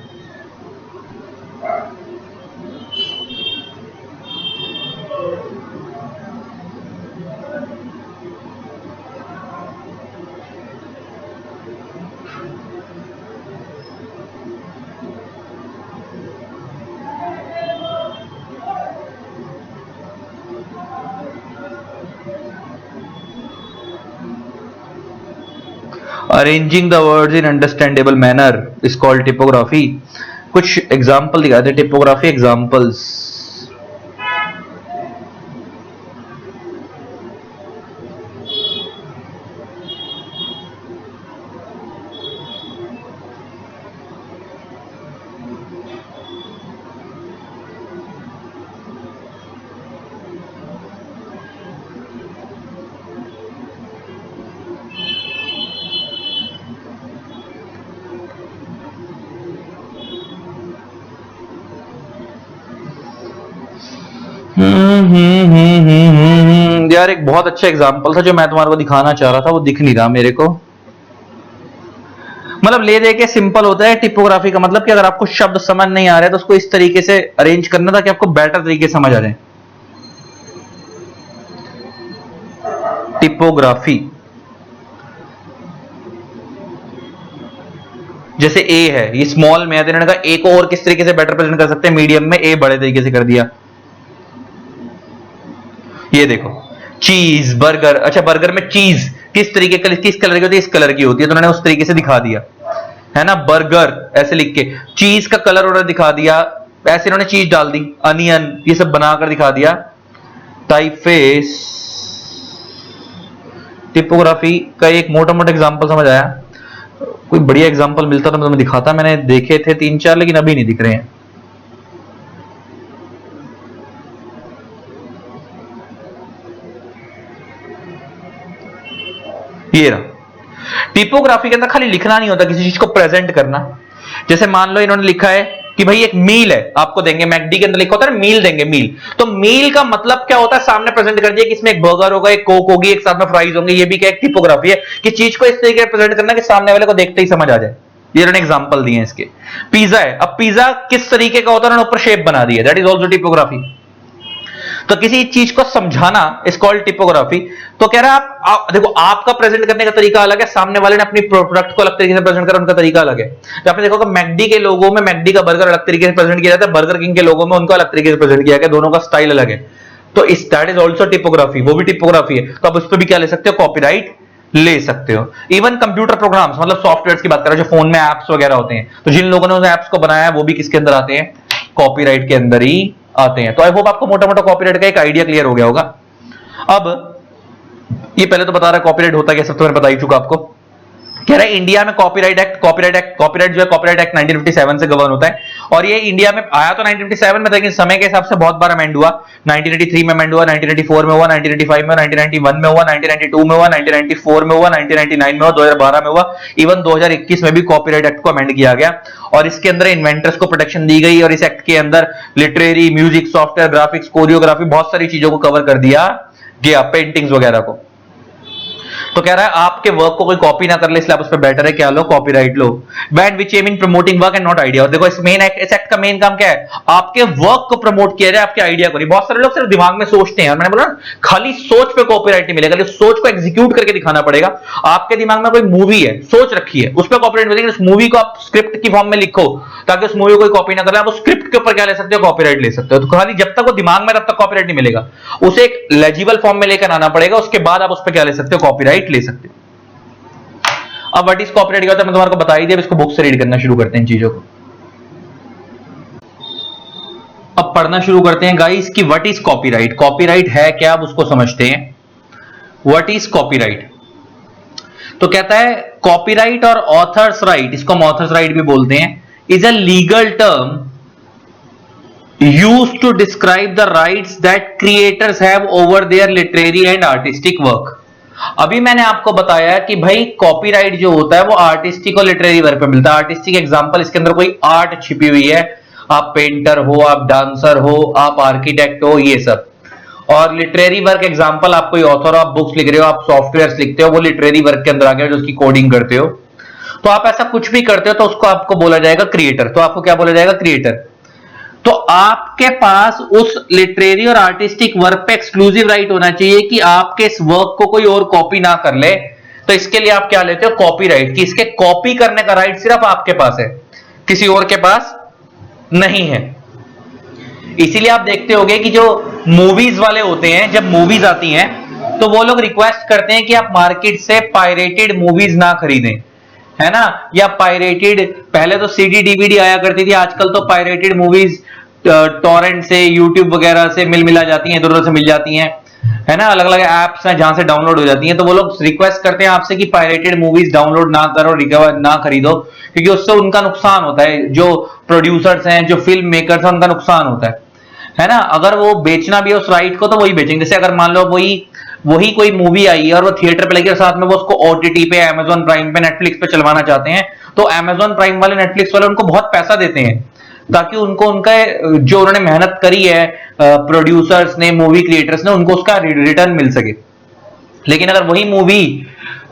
[SPEAKER 1] Arranging the words in understandable manner is called typography. कुछ एग्जाम्पल दिखाते हैं, टिपोग्राफी एग्जाम्पल्स। यार एक बहुत अच्छा एग्जांपल था जो मैं तुम्हारे को दिखाना चाह रहा था, वो दिख नहीं रहा मेरे को। मतलब ले दे के सिंपल होता है टिपोग्राफी का मतलब कि अगर आपको शब्द समझ नहीं आ रहे तो उसको इस तरीके से अरेंज करना था कि आपको बेटर तरीके से समझ आ जाए। टिपोग्राफी जैसे ए है, ये स्मॉल में है, तो इन्होंने कहा ए को और किस तरीके से बेटर प्रेजेंट कर सकते हैं, मीडियम में, ए बड़े तरीके से कर दिया। ये देखो चीज, बर्गर, अच्छा बर्गर में चीज किस तरीके का, किस कलर की होती है, इस कलर की होती है, तो उन्होंने उस तरीके से दिखा दिया है ना। बर्गर ऐसे लिख के चीज का कलर उन्होंने दिखा दिया, ऐसे इन्होंने चीज डाल दी, अनियन, ये सब बनाकर दिखा दिया। टाइपफेस टिपोग्राफी का एक मोटा मोटा एग्जांपल समझ आया। कोई बढ़िया एग्जांपल मिलता तो मैं तुम्हें दिखाता, मैंने देखे थे 3-4 लेकिन अभी नहीं दिख रहे हैं। ये रहा। टिपोग्राफी के अंदर खाली लिखना नहीं होता, किसी चीज को प्रेजेंट करना। जैसे मान लो इन्होंने लिखा है कि भाई एक मील है, आपको देंगे, मैकडी के अंदर लिखा होता है मील देंगे, मील, तो मील का मतलब क्या होता है, सामने प्रेजेंट कर दिया कि इसमें एक बर्गर होगा, एक कोक होगी, एक साथ में फ्राइज होंगे। ये भी क्या एक टिपोग्राफी है कि चीज को इस तरीके से प्रेजेंट करना कि सामने वाले को देखते ही समझ आ जाए। ये इन्होंने एग्जांपल दिए हैं इसके। पिज्जा है, अब पिज्जा किस तरीके का होता है, उन्होंने ऊपर शेप बना दी है, दैट इज ऑल्सो टिपोग्राफी। तो किसी चीज को समझाना इज कॉल्ड टिपोग्राफी। तो कह रहा है आप देखो, आपका प्रेजेंट करने का तरीका अलग है, सामने वाले ने अपनी प्रोडक्ट को अलग तरीके से प्रेजेंट करा, उनका तरीका अलग है। तो आपने देखो कि मैकडी के लोगों में मैकडी का बर्गर अलग तरीके से प्रेजेंट किया जाता है, बर्गर किंग के लोगों में उनका अलग तरीके से प्रेजेंट किया गया, दोनों का स्टाइल अलग है। तो इस दैट इज ऑल्सो टिपोग्राफी, वो भी टिपोग्राफी है। तो आप उस पर भी क्या ले सकते हो, कॉपीराइट ले सकते हो। इवन कंप्यूटर प्रोग्राम्स, मतलब सॉफ्टवेयर की बात करें, जो फोन में एप्स वगैरह होते हैं, तो जिन लोगों ने उस एप्स को बनाया है वो भी किसके अंदर आते हैं, कॉपीराइट के अंदर ही आते हैं। तो आई होप आपको मोटा मोटा कॉपीराइट का एक आइडिया क्लियर हो गया होगा। अब ये पहले तो बता रहा है कॉपीराइट होता क्या, सब तो मैंने बता ही चुका आपको। कह रहा है इंडिया में कॉपीराइट जो है कॉपीराइट एक्ट 1957 से गवर्न होता है। और ये इंडिया में आया तो 1957 में था, लेकिन समय के हिसाब से बहुत बार अमेंड हुआ। 1983 में अमेंड हुआ, 1984 में हुआ, 1985 में, 1991 में हुआ, 1992 में हुआ, 1994 में हुआ, 1999 में हुआ, 2012 में हुआ, इवन 2021 में भी कॉपीराइट एक्ट को अमेंड किया गया। और इसके अंदर इन्वेंटर्स को प्रोटेक्शन दी गई, और इस एक्ट के अंदर literary, music, software, graphics, choreography, बहुत सारी चीजों को कवर कर दिया गया, पेंटिंग्स वगैरह को। तो कह रहा है आपके वर्क को कोई कॉपी ना कर ले, इसलिए आप उस पर बेटर है क्या लो, कॉपीराइट लो। Band which aim in promoting work and not idea. और देखो इस एक्ट का मेन काम क्या है, आपके वर्क को प्रमोट किया जाए, आपके आइडिया को नहीं। बहुत सारे लोग सिर्फ दिमाग में सोचते हैं, और मैंने बोला खाली सोच पे कॉपीराइट नहीं मिलेगा, सोच को एग्जीक्यूट करके दिखाना पड़ेगा। आपके दिमाग में कोई मूवी है, सोच रखी है, उस पर कॉपीराइट मिलेगा। उस मूवी को आप स्क्रिप्ट की फॉर्म में लिखो ताकि उस मूवी को कोई कॉपी ना करे, आप उस स्क्रिप्ट के ऊपर क्या ले सकते हो, कॉपीराइट ले सकते हो। तो खाली जब तक वो दिमाग में, तब तक कॉपीराइट नहीं मिलेगा, उसे एक लेजिबल फॉर्म में लेकर आना पड़ेगा, उसके बाद आप उस पर क्या ले सकते हो, कॉपीराइट ले सकते हो। अब व्हाट इज कॉपीराइट क्या होता है मैं तुम्हारे को बता ही दिया, इसको बुक से रीड करना शुरू करते हैं इन चीजों को। अब पढ़ना शुरू करते हैं गाइस कि व्हाट इज कॉपीराइट। कॉपीराइट है क्या, अब उसको समझते हैं। व्हाट इज कॉपीराइट, तो कहता है कॉपीराइट और ऑथर्स राइट, इसको हम ऑथर्स राइट भी बोलते हैं, is a legal term used to describe the rights that creators have over their literary and artistic work। अभी मैंने आपको बताया कि भाई कॉपीराइट जो होता है वो आर्टिस्टिक और लिटरेरी वर्क पे मिलता है। आर्टिस्टिक एग्जांपल, इसके अंदर कोई आर्ट छिपी हुई है, आप पेंटर हो, आप डांसर हो, आप आर्किटेक्ट हो, ये सब। और लिटरेरी वर्क एग्जांपल, आप कोई ऑथर हो, आप बुक्स लिख रहे हो, आप सॉफ्टवेयर लिखते हो, वो लिटरेरी वर्क के अंदर आ गया, जो उसकी कोडिंग करते हो। तो आप ऐसा कुछ भी करते हो तो उसको आपको बोला जाएगा क्रिएटर। तो आपको क्या बोला जाएगा, क्रिएटर। तो आपके पास उस लिटरेरी और आर्टिस्टिक वर्क पे एक्सक्लूसिव राइट होना चाहिए कि आपके इस वर्क को कोई और कॉपी ना कर ले। तो इसके लिए आप क्या लेते हो, कॉपीराइट, कि इसके कॉपी करने का राइट सिर्फ आपके पास है, किसी और के पास नहीं है। इसीलिए आप देखते होंगे कि जो मूवीज वाले होते हैं, जब मूवीज आती हैं तो वो लोग रिक्वेस्ट करते हैं कि आप मार्केट से पायरेटेड मूवीज ना खरीदें, है ना, या पायरेटेड, पहले तो सीडी डीवीडी आया करती थी, आजकल तो पायरेटेड मूवीज टॉरेंट से, यूट्यूब वगैरह से मिला जाती हैं, इधर उधर से मिल जाती हैं, है ना, अलग अलग एप्स हैं जहां से डाउनलोड हो जाती हैं। तो वो लोग रिक्वेस्ट करते हैं आपसे कि पायरेटेड मूवीज डाउनलोड ना करो, रिकवर ना खरीदो, क्योंकि उससे उनका नुकसान होता है, जो प्रोड्यूसर्स हैं, जो फिल्म मेकर्स हैं, उनका नुकसान होता है ना। अगर वो बेचना भी है उस राइट को तो वही बेचेंगे। जैसे अगर मान लो वही कोई मूवी आई है और वो थिएटर पे लगी और साथ में वो उसको ओटीटी पे, अमेजॉन प्राइम पे, नेटफ्लिक्स पे चलवाना चाहते हैं, तो अमेजॉन प्राइम वाले, नेटफ्लिक्स वाले उनको बहुत पैसा देते हैं ताकि उनको उनका जो उन्होंने मेहनत करी है, प्रोड्यूसर्स ने, मूवी क्रिएटर्स ने, उनको उसका रिटर्न मिल सके। लेकिन अगर वही मूवी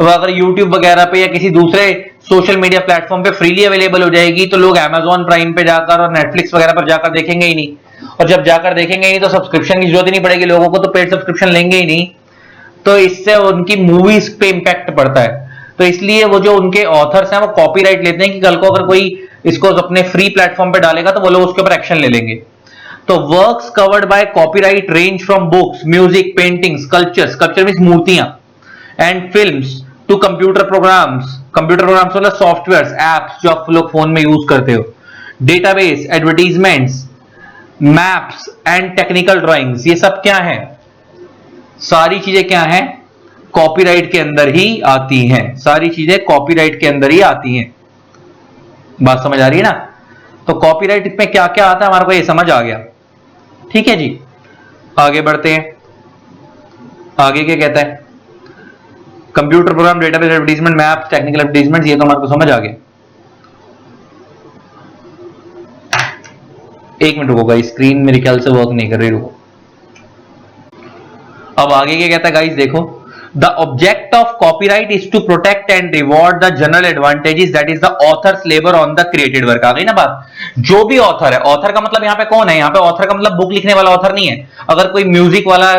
[SPEAKER 1] अगर यूट्यूब वगैरह पे या किसी दूसरे सोशल मीडिया प्लेटफॉर्म पे फ्रीली अवेलेबल हो जाएगी तो लोग अमेजॉन प्राइम पे जाकर और नेटफ्लिक्स वगैरह पर जाकर देखेंगे ही नहीं, और जब जाकर देखेंगे ही तो सब्सक्रिप्शन की जरूरत ही नहीं पड़ेगी लोगों को, तो पेड सब्सक्रिप्शन लेंगे ही नहीं, तो इससे उनकी मूवीज पे इंपैक्ट पड़ता है। तो इसलिए वो जो उनके ऑथर्स हैं वो कॉपीराइट लेते हैं कि कल को अगर कोई इसको अपने फ्री प्लेटफॉर्म पे डालेगा तो वो लोग उसके ऊपर एक्शन ले लेंगे। तो works covered by copyright range from books, music, paintings, sculptures, sculpture means मूर्तियां, and films to computer programs, computer programs मतलब सॉफ्टवेयर्स, एप्स जो आप लोग फोन में यूज करते हो, database, advertisements, maps and technical drawings, ये सब क्या है, सारी चीजें क्या हैं, कॉपीराइट के अंदर ही आती हैं, सारी चीजें कॉपीराइट के अंदर ही आती हैं। बात समझ आ रही है ना। तो कॉपीराइट में क्या क्या आता है हमारे को ये समझ आ गया, ठीक है जी। आगे बढ़ते हैं, आगे क्या कहता है, computer program, database, advertisement, maps, technical advertisement, ये तो हमारे को समझ आ गया। एक मिनट रुको गाइस, स्क्रीन मेरे ख्याल से वर्क नहीं कर रही, रुको। अब आगे क्या कहता है गाइस, देखो, the object of copyright is to protect and reward the general advantages that is the authors labour on the created work. आ गई ना बात। जो भी ऑथर है, ऑथर का मतलब यहां पे कौन है, यहां पे ऑथर का मतलब बुक लिखने वाला ऑथर नहीं है। अगर कोई म्यूजिक वाला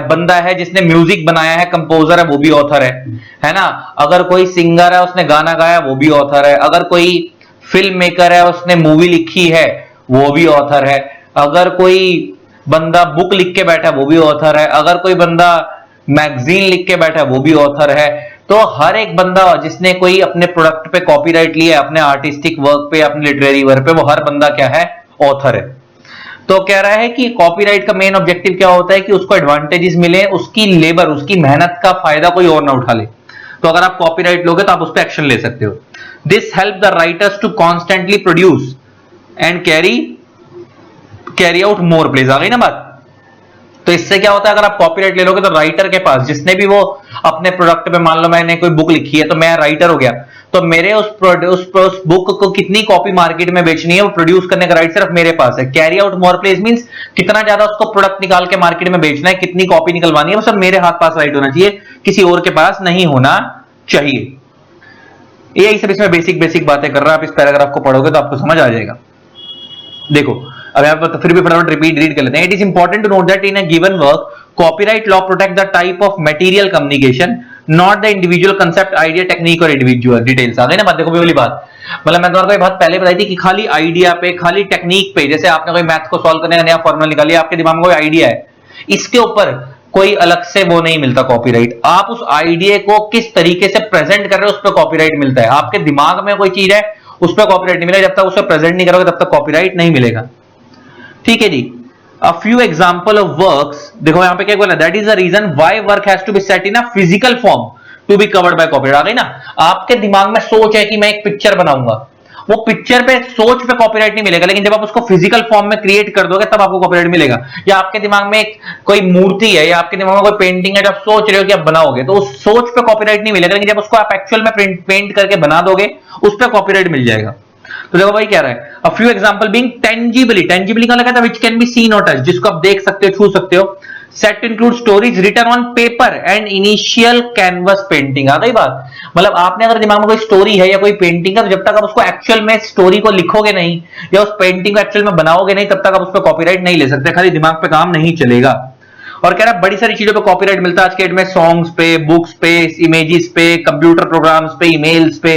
[SPEAKER 1] बंदा है जिसने म्यूजिक बनाया है, कंपोजर है, वो भी ऑथर है ना। अगर कोई सिंगर है उसने गाना गाया, वो भी ऑथर है। अगर कोई फिल्म मेकर है उसने मूवी लिखी है, वो भी ऑथर है। अगर कोई बंदा बुक लिख के बैठा है वो भी ऑथर है। अगर कोई बंदा मैगजीन लिख के बैठा है वो भी ऑथर है। तो हर एक बंदा जिसने कोई अपने प्रोडक्ट पे कॉपीराइट लिया है, अपने आर्टिस्टिक वर्क पे, अपने लिटरेरी वर्क पे, वो हर बंदा क्या है, ऑथर है। तो कह रहा है कि कॉपीराइट का मेन ऑब्जेक्टिव क्या होता है कि उसको एडवांटेजेस मिले, उसकी लेबर, उसकी मेहनत का फायदा कोई और ना उठा ले। तो अगर आप कॉपीराइट लोगे तो आप उस पर एक्शन ले सकते हो। This help the writers to constantly produce and carry out more plays. आ गई ना बात। तो इससे क्या होता है, अगर आप कॉपीराइट ले लोगे तो राइटर के पास, जिसने भी वो अपने प्रोडक्ट पे, मान लो मैंने कोई बुक लिखी है तो मैं राइटर हो गया, तो मेरे उस बुक को कितनी कॉपी मार्केट में बेचनी है, वो प्रोड्यूस करने का राइट सिर्फ मेरे पास है। Carry out more plays means कितना ज्यादा उसको प्रोडक्ट निकाल के मार्केट में बेचना है, कितनी कॉपी निकलवानी है, वो सब मेरे हाथ पास राइट होना चाहिए, किसी और के पास नहीं होना चाहिए। यही सब इसमें बेसिक बातें कर रहा है। आप इस पैराग्राफ को पढ़ोगे तो आपको समझ आ जाएगा। देखो अब यहाँ पर फिर भी फटाफट रिपीट रीड कर लेते हैं। It is important to note that in a given work copyright law protect the type of material communication, not the individual concept, idea, technique और इंडिविजुअल डिटेल्स। आ गई ना बात। देखो वाली बात, मतलब मैं तुम्हारे को ये बात पहले बताई थी कि खाली आइडिया पे, खाली टेक्निक पे, जैसे आपने कोई मैथ को सॉल्व करने का नया फॉर्मूला निकालिया, आपके दिमाग में कोई आइडिया है, इसके ऊपर कोई अलग से वो नहीं मिलता कॉपीराइट। आप उस आइडिया को किस तरीके से प्रेजेंट कर रहे हो उस पर कॉपीराइट मिलता है। आपके दिमाग में कोई चीज है उस पर कॉपीराइट नहीं मिलेगा, जब तक उसे प्रेजेंट नहीं करोगे तब तक कॉपीराइट नहीं मिलेगा। ठीक है जी। A few example of works, देखो यहां पे क्या बोला, that is the reason why work has to be set in a physical form to be covered by copyright। आ गई ना। आपके दिमाग में सोच है कि मैं एक पिक्चर बनाऊंगा, वो पिक्चर पे, सोच पे कॉपीराइट नहीं मिलेगा, लेकिन जब आप उसको फिजिकल फॉर्म में क्रिएट कर दोगे तब आपको कॉपीराइट मिलेगा। या आपके दिमाग में एक कोई मूर्ति है या आपके दिमाग में कोई पेंटिंग है, जब आप सोच रहे हो कि आप बनाओगे, तो उस सोच पे कॉपीराइट नहीं मिलेगा, लेकिन जब उसको आप एक्चुअल में पेंट करके बना दोगे उस पर कॉपीराइट मिल जाएगा। तो देखो भाई क्या रहा है, a few example being tangibly, tangibly का लगा था व्हिच कैन बी सीन और टच, जिसको आप देख सकते हो, छू सकते हो। Set to include stories written on paper and initial canvas painting. आ गई बात। मतलब आपने अगर दिमाग में कोई स्टोरी है या कोई पेंटिंग है, तो जब तक आप उसको एक्चुअल में स्टोरी को लिखोगे नहीं या उस पेंटिंग को एक्चुअल में बनाओगे नहीं, तब तक आप उस पर कॉपीराइट नहीं ले सकते। खाली दिमाग पे काम नहीं चलेगा। और कह रहा है बड़ी सारी चीजों पे कॉपीराइट मिलता है आज के डेट में, सॉन्ग्स पे, बुक्स पे, इमेजेस पे, कंप्यूटर प्रोग्राम्स पे, ईमेल्स पे,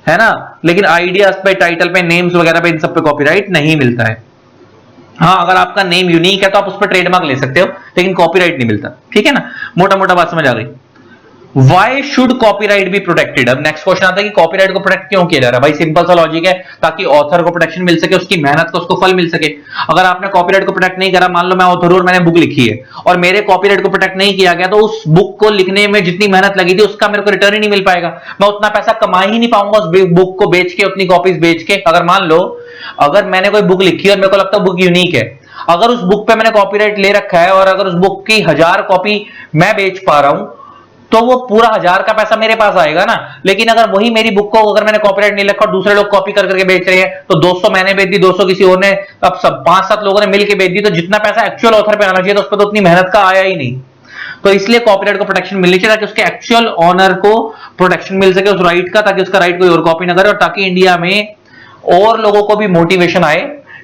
[SPEAKER 1] है ना। लेकिन आइडियाज पे, टाइटल पे, नेम्स वगैरह पे, इन सब पे कॉपीराइट नहीं मिलता है। हाँ, अगर आपका नेम यूनिक है तो आप उस पर ट्रेडमार्क ले सकते हो, लेकिन कॉपीराइट नहीं मिलता। ठीक है ना, मोटा मोटा बात समझ आ गई। Why should copyright be protected? अब नेक्स्ट क्वेश्चन आता है कि कॉपीराइट को प्रोटेक्ट क्यों किया जा रहा है। भाई सिंपल सा लॉजिक है, ताकि ऑथर को प्रोटेक्शन मिल सके, उसकी मेहनत का उसको फल मिल सके। अगर आपने कॉपीराइट को प्रोटेक्ट नहीं करा, मान लो मैं ऑथर हूं और मैंने बुक लिखी है और मेरे कॉपीराइट को प्रोटेक्ट नहीं किया गया, तो उस बुक को लिखने में जितनी मेहनत लगी थी उसका मेरे को रिटर्न ही नहीं मिल पाएगा। मैं उतना पैसा कमा ही नहीं पाऊंगा उस बुक को बेच के, उतनी कॉपीज बेच के। अगर मान लो अगर मैंने कोई बुक लिखी है और मेरे को लगता है बुक यूनिक है, अगर उस बुक पे मैंने कॉपीराइट ले रखा है और अगर उस बुक की 1000 कॉपी मैं बेच पा रहा हूं, तो वो पूरा 1000 का पैसा मेरे पास आएगा ना। लेकिन अगर वही मेरी बुक को अगर मैंने कॉपीराइट नहीं रखा और दूसरे लोग कॉपी कर करके बेच रहे हैं, तो 200 मैंने बेच दी, 200 किसी और ने, अब सब 5-7 लोगों ने मिलकर बेच दी, तो जितना पैसा एक्चुअल ऑथर पे आना चाहिए तो उस पर तो उतनी मेहनत का आया ही नहीं। तो इसलिए कॉपीराइट को प्रोटेक्शन मिलनी चाहिए, ताकि उसके एक्चुअल ऑनर को प्रोटेक्शन मिल सके उस राइट का, ताकि उसका राइट कोई और कॉपी ना करे, और ताकि इंडिया में और लोगों को भी मोटिवेशन आए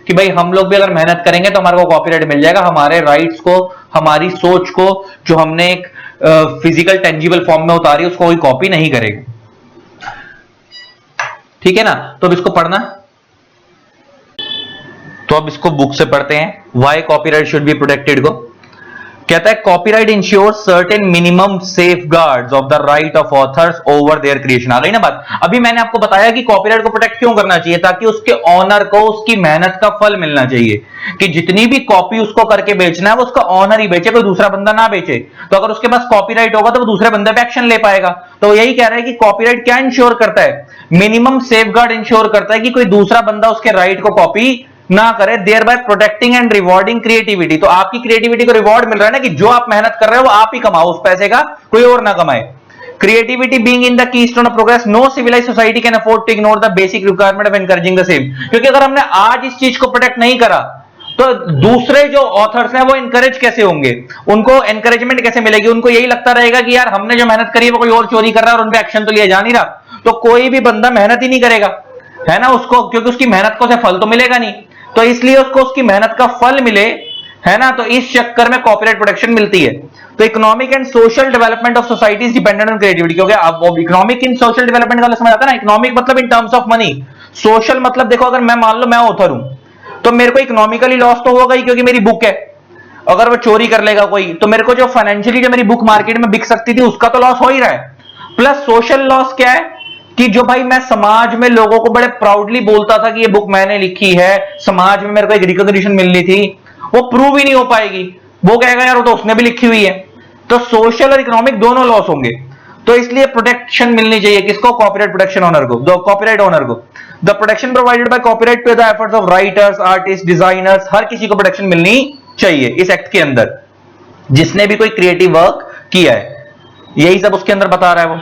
[SPEAKER 1] कि भाई हम लोग भी अगर मेहनत करेंगे तो हमारे को कॉपीराइट मिल जाएगा, हमारे राइट्स को, हमारी सोच को जो हमने एक फिजिकल टेंजिबल फॉर्म में उतारी उसको कोई कॉपी नहीं करेगा। ठीक है ना, तो अब इसको पढ़ना, तो अब इसको बुक से पढ़ते हैं। Why copyright should be protected को कहता है, copyright ensures certain minimum safeguards of the right of authors over their creation. आ गई ना बात। अभी मैंने आपको बताया कि कॉपीराइट को प्रोटेक्ट क्यों करना चाहिए, ताकि उसके ऑनर को उसकी मेहनत का फल मिलना चाहिए, कि जितनी भी कॉपी उसको करके बेचना है वो उसका ऑनर ही बेचे, कोई दूसरा बंदा ना बेचे। तो अगर उसके पास कॉपीराइट होगा तो वो दूसरे बंदे पे एक्शन ले पाएगा। तो यही कह रहा है कि कॉपीराइट क्या इंश्योर करता है, मिनिमम सेफगार्ड इंश्योर करता है कि कोई दूसरा बंदा उसके राइट को कॉपी ना करे, thereby protecting and rewarding creativity. तो आपकी क्रिएटिविटी को रिवॉर्ड मिल रहा है ना, कि जो आप मेहनत कर रहे हो वो आप ही कमाओ उस पैसे का, कोई और ना कमाए। Creativity being in the keystone of progress, no civilised society can afford to ignore the basic requirement of encouraging the same. क्योंकि अगर हमने आज इस चीज को प्रोटेक्ट नहीं करा तो दूसरे जो ऑथर्स हैं वो एनकरेज कैसे होंगे, उनको एनकरेजमेंट कैसे मिलेगी। उनको यही लगता रहेगा कि यार हमने जो मेहनत करी है वो कोई और चोरी कर रहा है और उन पे एक्शन तो लिया जा नहीं रहा, तो कोई भी बंदा मेहनत ही नहीं करेगा, है ना, उसको, क्योंकि उसकी मेहनत को से फल तो मिलेगा नहीं। तो इसलिए उसको उसकी मेहनत का फल मिले, है ना, तो इस चक्कर में कॉपीराइट प्रोटेक्शन मिलती है। तो economic and social development of society is dependent on creativity. क्योंकि अब इकोनॉमिक इन सोशल डेवलपमेंट का समझ आता है ना, इकोनॉमिक मतलब इन टर्म्स ऑफ मनी, सोशल मतलब देखो, अगर मैं मान लो मैं ऑथर हूं तो मेरे को इकोनॉमिकली लॉस तो होगा ही, क्योंकि मेरी बुक है। अगर वो चोरी कर लेगा कोई तो मेरे को जो फाइनेंशियली जो मेरी बुक मार्केट में बिक सकती थी उसका तो लॉस हो ही रहा है। प्लस सोशल लॉस क्या है, कि जो भाई मैं समाज में लोगों को बड़े प्राउडली बोलता था कि ये बुक मैंने लिखी है, समाज में मेरे को एक रिकॉग्निशन मिलनी थी, वो प्रूव ही नहीं हो पाएगी। वो कहेगा यार वो तो उसने भी लिखी हुई है। तो सोशल और इकोनॉमिक दोनों लॉस होंगे। तो इसलिए प्रोटेक्शन मिलनी चाहिए किसको, कॉपीराइट प्रोटेक्शन ओनर को, द कॉपीराइट ओनर को। The protection provided by copyright पे the efforts of writers, artist, designers, हर किसी को प्रोटेक्शन मिलनी चाहिए इस एक्ट के अंदर, जिसने भी कोई क्रिएटिव वर्क किया है। यही सब उसके अंदर बता रहा है वो,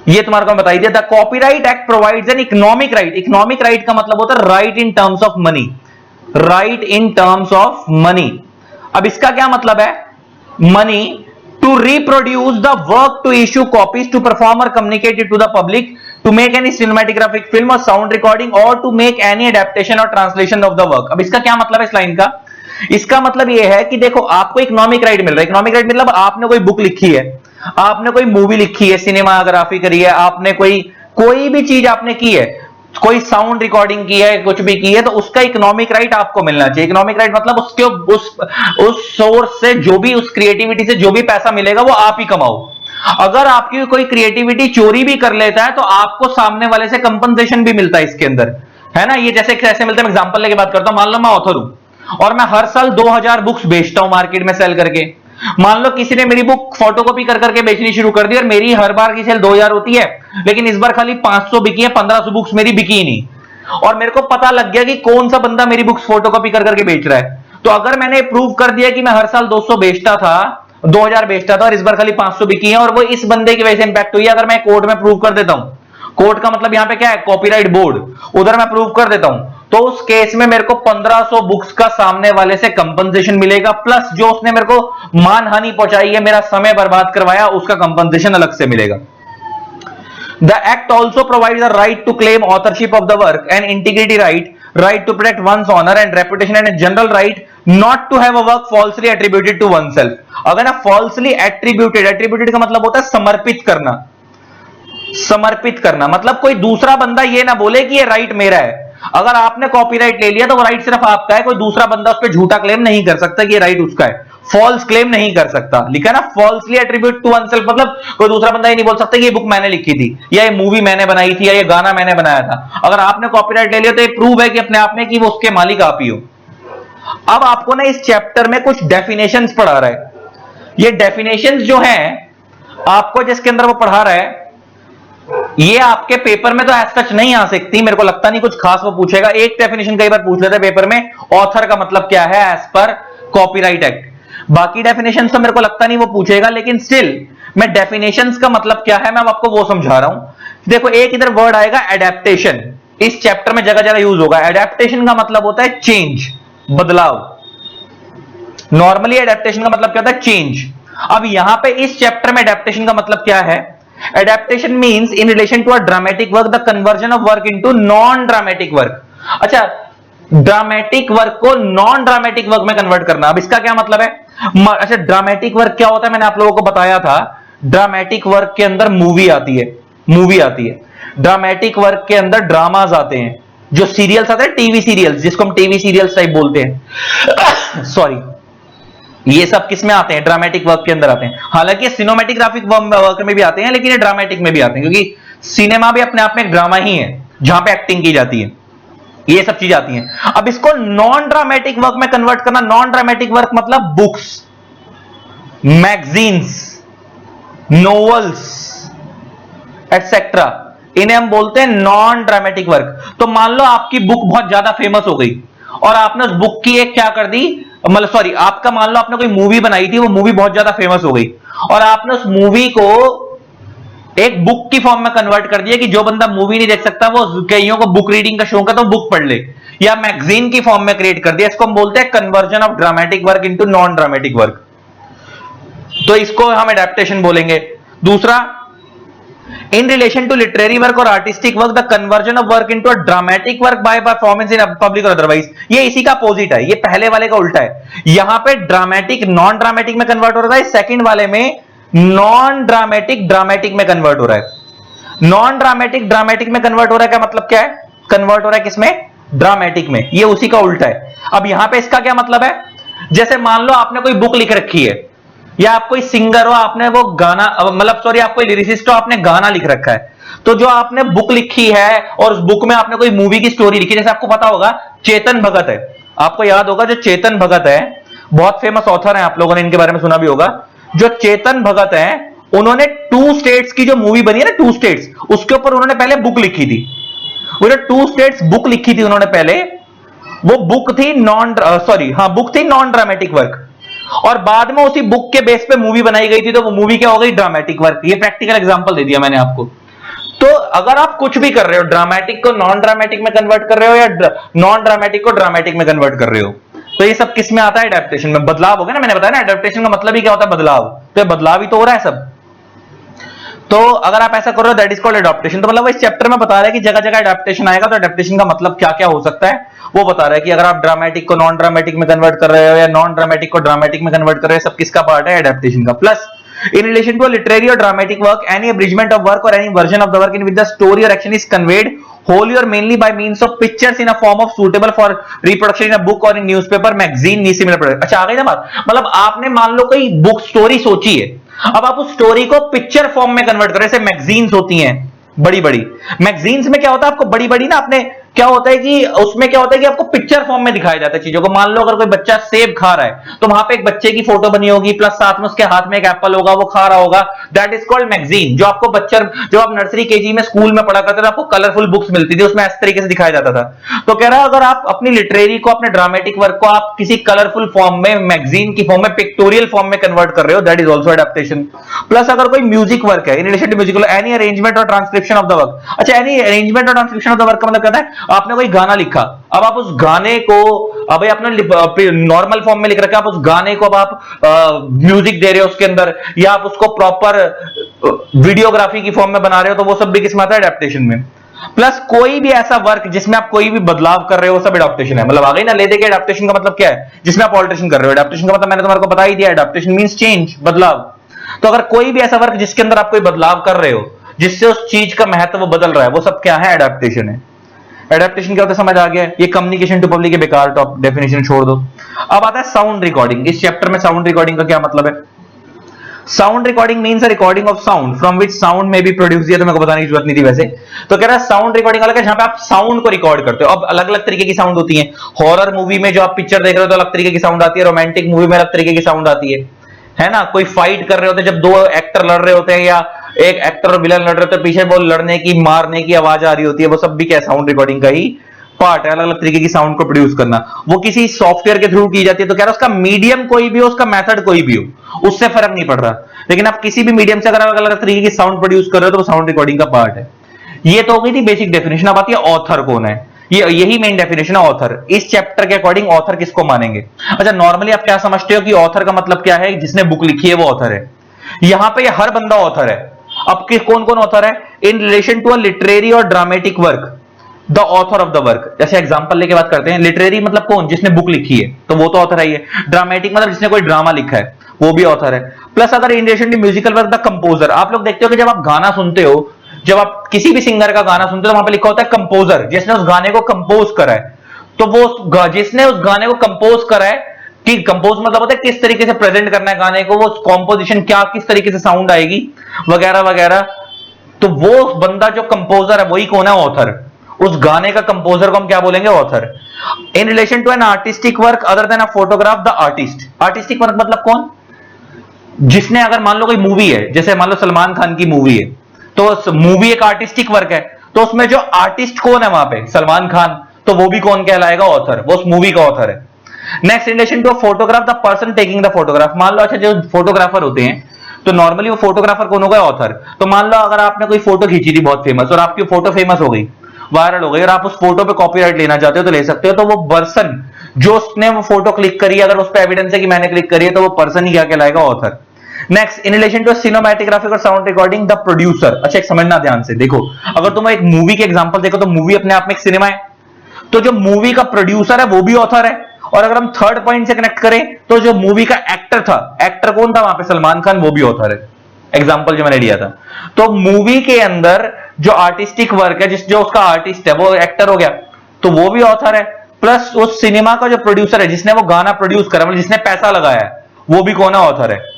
[SPEAKER 1] ये तुम्हारे को बताई दिया। The copyright act provides an economic right. Economic right का मतलब होता है right in terms of money, right in terms of money. अब इसका क्या मतलब है, money to reproduce the work, to issue copies, to perform और communicate it to the public, to make any cinematographic film और साउंड रिकॉर्डिंग, और to make any adaptation और translation of the work. अब इसका क्या मतलब है इस लाइन का, इसका मतलब यह है कि देखो आपको इकोनॉमिक राइट मिल रहा है। इकोनॉमिक राइट मतलब आपने कोई बुक लिखी है, आपने कोई मूवी लिखी है, सिनेमाग्राफी करी है, आपने कोई भी चीज आपने की है, कोई साउंड रिकॉर्डिंग की है, कुछ भी की है, तो उसका इकोनॉमिक राइट आपको मिलना चाहिए। इकोनॉमिक राइट मतलब उसके उस सोर्स से जो भी, उस क्रिएटिविटी से जो भी पैसा मिलेगा वो आप ही कमाओ। अगर आपकी कोई क्रिएटिविटी चोरी भी कर लेता है तो आपको सामने वाले से कंपनसेशन भी मिलता है इसके अंदर, है ना। ये जैसे कैसे मिलता है, मैं एग्जांपल लेके बात करता हूं। मान लो मैं ऑथर हूं और मैं हर साल 2000 बुक्स बेचता हूं मार्केट में सेल करके। मान लो किसी ने मेरी बुक फोटोकॉपी कर करके बेचनी शुरू कर दी और मेरी हर बार की सेल 2000 होती है, लेकिन इस बार खाली 500 बिकी है, 1500 बुक्स मेरी बिकी ही नहीं। और मेरे को पता लग गया कि कौन सा बंदा मेरी बुक्स फोटोकॉपी कर करके बेच रहा है। तो अगर मैंने प्रूव कर दिया कि मैं हर साल 200 बेचता था, 2000 बेचता था और इस बार खाली 500 बिकी है, और वो इस बंदे की वजह से इंपैक्ट हुई है, अगर मैं कोर्ट में प्रूव कर देता हूं, कोर्ट का मतलब यहां पे क्या है, कॉपीराइट बोर्ड, उधर मैं प्रूव कर देता हूं, तो उस केस में मेरे को 1500 बुक्स का सामने वाले से कंपनसेशन मिलेगा, प्लस जो उसने मेरे को मानहानि पहुंचाई है, मेरा समय बर्बाद करवाया, उसका कंपनसेशन अलग से मिलेगा। The act also provides the right to claim authorship of the work, an integrity right to protect one's honor and reputation, and a general right not to have a work falsely attributed to oneself। अगर ना falsely attributed का मतलब होता है समर्पित करना। समर्पित करना मतलब कोई दूसरा बंदा ये ना बोले कि ये राइट मेरा है। अगर आपने कॉपीराइट ले लिया तो वो राइट सिर्फ आपका है, कोई दूसरा बंदा उस पर झूठा क्लेम नहीं कर सकता कि ये राइट उसका है, फॉल्स क्लेम नहीं कर सकता। लिखा ना फॉल्सली एट्रीब्यूट टू वनसेल्फ, मतलब कोई दूसरा बंदा ये नहीं बोल सकता कि ये बुक मैंने लिखी थी या ये मूवी मैंने बनाई थी या ये गाना मैंने बनाया था। अगर आपने कॉपीराइट ले लिया तो ये प्रूव है कि अपने आप में कि वो उसके मालिक आप ही हो। अब आपको ना इस चैप्टर में कुछ डेफिनेशंस पढ़ा रहा है। ये डेफिनेशंस जो हैं आपको जिसके अंदर वो पढ़ा रहा है, ये आपके पेपर में तो एज सच नहीं आ सकती, मेरे को लगता नहीं कुछ खास वो पूछेगा। एक डेफिनेशन कई बार पूछ लेते हैं पेपर में, ऑथर का मतलब क्या है एज पर कॉपीराइट एक्ट। बाकी डेफिनेशन तो मेरे को लगता नहीं वो पूछेगा, लेकिन स्टिल मैं डेफिनेशंस का मतलब क्या है मैं आपको वो समझा रहा हूं। देखो एक इधर वर्ड आएगा एडेप्टेशन, इस चैप्टर में जगह जगह यूज होगा। एडेप्टेशन का मतलब होता है चेंज, बदलाव। नॉर्मली एडेप्टेशन का मतलब क्या होता है, चेंज। अब यहां पे इस चैप्टर में एडेप्टेशन का मतलब क्या है, adaptation means in relation to a dramatic work the conversion of work into non dramatic work. अच्छा, ड्रामेटिक वर्क को नॉन ड्रामेटिक वर्क में कन्वर्ट करना। अब इसका क्या मतलब है? अच्छा, ड्रामेटिक वर्क क्या होता है मैंने आप लोगों को बताया था। ड्रामेटिक वर्क के अंदर मूवी आती है, ड्रामेटिक वर्क के अंदर ड्रामाज आते हैं, जो सीरियल्स आते हैं, टीवी सीरियल्स, जिसको हम टीवी सीरियल्स टाइप बोलते हैं सॉरी, ये सब किस में आते हैं? ड्रामेटिक वर्क के अंदर आते हैं। हालांकि सिनेमैटिक वर्क में भी आते हैं, लेकिन ये ड्रामेटिक में भी आते हैं, क्योंकि सिनेमा भी अपने आप में एक ड्रामा ही है जहां पे एक्टिंग की जाती है। ये सब चीजें आती हैं। अब इसको नॉन ड्रामेटिक वर्क में कन्वर्ट करना। नॉन ड्रामेटिक वर्क मतलब बुक्स, मैगजीन्स, नोवेल्स एटसेट्रा, इन्हें हम बोलते हैं नॉन ड्रामेटिक वर्क। तो मान लो आपकी बुक बहुत ज्यादा फेमस हो गई और आपने उस बुक की एक क्या कर दी, मतलब सॉरी, आपका मान लो आपने कोई मूवी बनाई थी, वो मूवी बहुत ज्यादा फेमस हो गई और आपने उस मूवी को एक बुक की फॉर्म में कन्वर्ट कर दिया कि जो बंदा मूवी नहीं देख सकता, वो कईयों को बुक रीडिंग का शौक है तो बुक पढ़ ले, या मैगजीन की फॉर्म में क्रिएट कर दिया। इसको हम बोलते हैं conversion of dramatic work into non dramatic work. तो इसको हम एडेप्टेशन बोलेंगे। दूसरा, in relation to literary work और artistic work the conversion of work into a dramatic work by performance in public और अदरवाइज। ये इसी का अपोजिट है, ये पहले वाले का उल्टा है। यहां पे ड्रामेटिक नॉन ड्रामेटिक में कन्वर्ट हो रहा है, सेकंड वाले में नॉन ड्रामेटिक ड्रामेटिक में कन्वर्ट हो रहा है। नॉन ड्रामेटिक ड्रामेटिक में कन्वर्ट हो रहा है, क्या मतलब क्या है? कन्वर्ट हो रहा है किसमें? ड्रामेटिक में। ये उसी का उल्टा है। अब यहां पे इसका क्या मतलब है? जैसे मान लो आपने कोई बुक लिख रखी है, या आप कोई सिंगर हो, आपने वो गाना, मतलब सॉरी, आप कोई लिरिसिस्ट हो, आपने गाना लिख रखा है। तो जो आपने बुक लिखी है और उस बुक में आपने कोई मूवी की स्टोरी लिखी, जैसे आपको पता होगा चेतन भगत है, आपको याद होगा जो चेतन भगत है, बहुत फेमस ऑथर है, आप लोगों ने इनके बारे में सुना भी होगा। जो चेतन भगत है, उन्होंने 2 स्टेट्स की जो मूवी बनी है ना, 2 स्टेट्स, उसके ऊपर उन्होंने पहले बुक लिखी थी। वो जो 2 स्टेट्स बुक लिखी थी उन्होंने पहले, वो बुक थी बुक थी नॉन ड्रामेटिक वर्क, और बाद में उसी बुक के बेस पे मूवी बनाई गई थी, तो वो मूवी क्या हो गई? Dramatic work. ये प्रैक्टिकल एग्जांपल दे दिया मैंने आपको। तो अगर आप कुछ भी कर रहे हो, ड्रामेटिक को नॉन ड्रामेटिक में कन्वर्ट कर रहे हो या नॉन ड्रामेटिक को ड्रामेटिक में कन्वर्ट कर रहे हो, तो ये सब किस में आता है? एडेप्टेशन में। बदलाव हो गया ना, मैंने बताया ना एडेप्टेशन का मतलब ही क्या होता है? बदलाव। तो ये बदलाव ही तो हो रहा है सब। तो अगर आप ऐसा कर रहे हो, दैट इज कॉल्ड एडेप्टेशन। तो मतलब इस चैप्टर में बता रहा है कि जगह जगह एडेप्टेशन आएगा, तो एडेप्टेशन का मतलब क्या क्या हो सकता है वो बता रहा है कि अगर आप ड्रामेटिक को नॉन ड्रामेटिक में कन्वर्ट कर रहे हो या नॉन ड्रामेटिक को ड्रामेटिक में कन्वर्ट कर रहे हो, सब किसका पार्ट है? एडेप्टेशन का। Plus in relation to a literary or dramatic work, any abridgment of work or any version of the work in which the story or action is conveyed wholly or mainly by means of pictures in a form of suitable for reproduction in a book or in newspaper, magazine, any similar product। अच्छा, आ गई ना बात। मतलब आपने मान लो कोई book story सोची है, अब आप उस स्टोरी को पिक्चर फॉर्म में कन्वर्ट करें। जैसे मैगजीन्स होती हैं बड़ी बड़ी, मैगजीन्स में क्या होता है? आपको बड़ी बड़ी ना, आपने क्या होता है कि उसमें क्या होता है कि आपको पिक्चर फॉर्म में दिखाया जाता है चीजों को। मान लो अगर कोई बच्चा सेब खा रहा है, तो वहां पे एक बच्चे की फोटो बनी होगी, प्लस साथ में उसके हाथ में एक एप्पल होगा, वो खा रहा होगा। That is called magazine. जो आपको जब आप नर्सरी केजी में स्कूल में पढ़ा करते थे, आपको कलरफुल बुक्स मिलती थी, उसमें इस तरीके से दिखाया जाता था। तो कह रहा है अगर आप अपनी लिटरेरी को, अपने ड्रामेटिक वर्क को आप किसी कलरफुल फॉर्म में, मैगजीन की फॉर्म में, पिक्टोरियल फॉर्म में कन्वर्ट कर रहे हो, that is also adaptation. Plus अगर कोई म्यूजिक वर्क है, in relation to music, any arrangement और ट्रांसक्रिप्शन ऑफ द वर्क। अच्छा, एनी अरेंजमेंट और ट्रांसक्रिप्शन ऑफ द वर्क का मतलब कहता है आपने कोई गाना लिखा, अब आप उस गाने को, अब आपने नॉर्मल फॉर्म में लिख रखा है, आप उस गाने को अब आप म्यूजिक दे रहे हो उसके अंदर, या आप उसको प्रॉपर वीडियोग्राफी की फॉर्म में बना रहे हो, तो वो सब भी किस में आता है? एडेप्टेशन में। प्लस कोई भी ऐसा वर्क जिसमें आप कोई भी बदलाव कर रहे हो, सब एडेप्टेशन है। मतलब आ गई ना, ले देके एडेप्टेशन का मतलब क्या है? जिसमें आप ऑल्टरेशन कर रहे हो। एडेप्टेशन का मतलब मैंने तुम्हारे को बता ही दिया, एडेप्टेशन मींस चेंज, बदलाव। तो अगर कोई भी ऐसा वर्क जिसके अंदर आप कोई बदलाव कर रहे हो, जिससे उस चीज का महत्व बदल रहा है, वो सब क्या है? एडेप्टेशन है। एडेप्टेशन क्या होता है समझ आ गया है। ये कम्युनिकेशन टू पब्लिक के बेकार टॉप डेफिनेशन छोड़ दो। अब आता है साउंड रिकॉर्डिंग। इस चैप्टर में साउंड रिकॉर्डिंग का क्या मतलब है? Sound recording means a recording of sound from which sound में बी प्रोड्यूस। ये तो मेरे को बताने की जरूरत नहीं थी वैसे। तो कह रहा है साउंड रिकॉर्डिंग अलग है जहां पे आप साउंड को रिकॉर्ड करते हो। अब अलग अलग तरीके की साउंड होती है। हॉरर मूवी में जो आप पिक्चर देख रहे हो तो अलग तरीके की साउंड आती है, रोमांटिक मूवी में अलग तरीके की साउंड आती है ना। कोई फाइट कर रहे होते हैं, जब दो एक्टर लड़ रहे होते हैं या एक एक्टर और विलन लड़ रहे होते हैं, पीछे वो लड़ने की मारने की आवाज आ रही होती है, वो सब भी क्या साउंड रिकॉर्डिंग का ही पार्ट है। अलग अलग तरीके की साउंड को प्रोड्यूस करना वो किसी सॉफ्टवेयर के थ्रू की जाती है। तो कह रहा है उसका मीडियम कोई भी हो, उसका मेथड कोई भी हो, उससे फर्क नहीं पड़ रहा। लेकिन आप किसी भी मीडियम से अगर अलग अलग तरीके की साउंड प्रोड्यूस कर रहे हो तो वो साउंड रिकॉर्डिंग का पार्ट है। ये तो हो गई थी बेसिक डेफिनेशन। अब आती है ऑथर कौन है। यही मेन डेफिनेशन है ऑथर। इस चैप्टर के अकॉर्डिंग ऑथर किसको मानेंगे? अच्छा, नॉर्मली आप क्या समझते हो कि ऑथर का मतलब क्या है? जिसने बुक लिखी है वो ऑथर है। यहां पे हर बंदा ऑथर है। अब कौन कौन ऑथर है? In relation to a literary और dramatic work the author of the work. जैसे एग्जांपल लेके बात करते हैं, लिटरेरी मतलब कौन? जिसने बुक लिखी है तो वो तो ऑथर है ही है। ड्रामेटिक मतलब जिसने कोई ड्रामा लिखा है वो भी ऑथर है। प्लस अगर in relation to musical work the composer. आप लोग देखते हो कि जब आप गाना सुनते हो, जब आप किसी भी सिंगर का गाना सुनते हो तो वहां पे लिखा होता है कंपोजर, जिसने उस गाने को कंपोज करा है। तो वो जिसने उस गाने को कंपोज करा है, कि कंपोज मतलब होता है किस तरीके से प्रेजेंट करना है गाने को, वो कॉम्पोजिशन क्या किस तरीके से साउंड आएगी वगैरह वगैरह। तो वो बंदा जो कंपोजर है वही कौन है? ऑथर। उस गाने का कंपोजर को हम क्या बोलेंगे? Author. In relation to an artistic work other than a photograph the artist. Artistic work मतलब कौन? जिसने, अगर मान लो कोई मूवी है, जैसे मान लो सलमान खान की मूवी है, तो मूवी एक आर्टिस्टिक वर्क है, तो उसमें जो आर्टिस्ट कौन है वहां पे? सलमान खान। तो वो भी कौन कहलाएगा? ऑथर। वो उस मूवी का ऑथर है। Next, in relation to photograph the person taking the photograph. मान लो अच्छा जो फोटोग्राफर होते हैं तो नॉर्मली वो फोटोग्राफर कौन होगा? ऑथर। तो मान लो अगर आपने कोई फोटो खींची थी बहुत फेमस और आपकी फोटो फेमस हो गई, वायरल हो गई, और आप उस फोटो पे कॉपीराइट लेना चाहते हो तो ले सकते हो। तो वो पर्सन जो उसने वो फोटो क्लिक करी है, अगर उस पर एविडेंस है कि मैंने क्लिक करी है, तो वो पर्सन ही क्या कहलाएगा? Author. Next, in relation to cinematographic और साउंड रिकॉर्डिंग द प्रोड्यूसर। अच्छा एक समझना ध्यान से देखो, अगर तुम एक मूवी के एग्जांपल देखो तो मूवी अपने आप में एक सिनेमा है, तो जो मूवी का प्रोड्यूसर है वो भी ऑथर है। और अगर हम थर्ड पॉइंट से कनेक्ट करें तो जो मूवी का एक्टर था, एक्टर कौन था वहां पे? सलमान खान, वो भी ऑथर है। एग्जांपल जो मैंने लिया था। तो मूवी के अंदर जो आर्टिस्टिक वर्क है, जो उसका आर्टिस्ट है वो एक्टर हो गया, तो वो भी ऑथर है। प्लस उस सिनेमा का जो प्रोड्यूसर है, जिसने वो गाना प्रोड्यूस करा, मतलब जिसने पैसा लगाया है, वो भी कौन है? ऑथर है।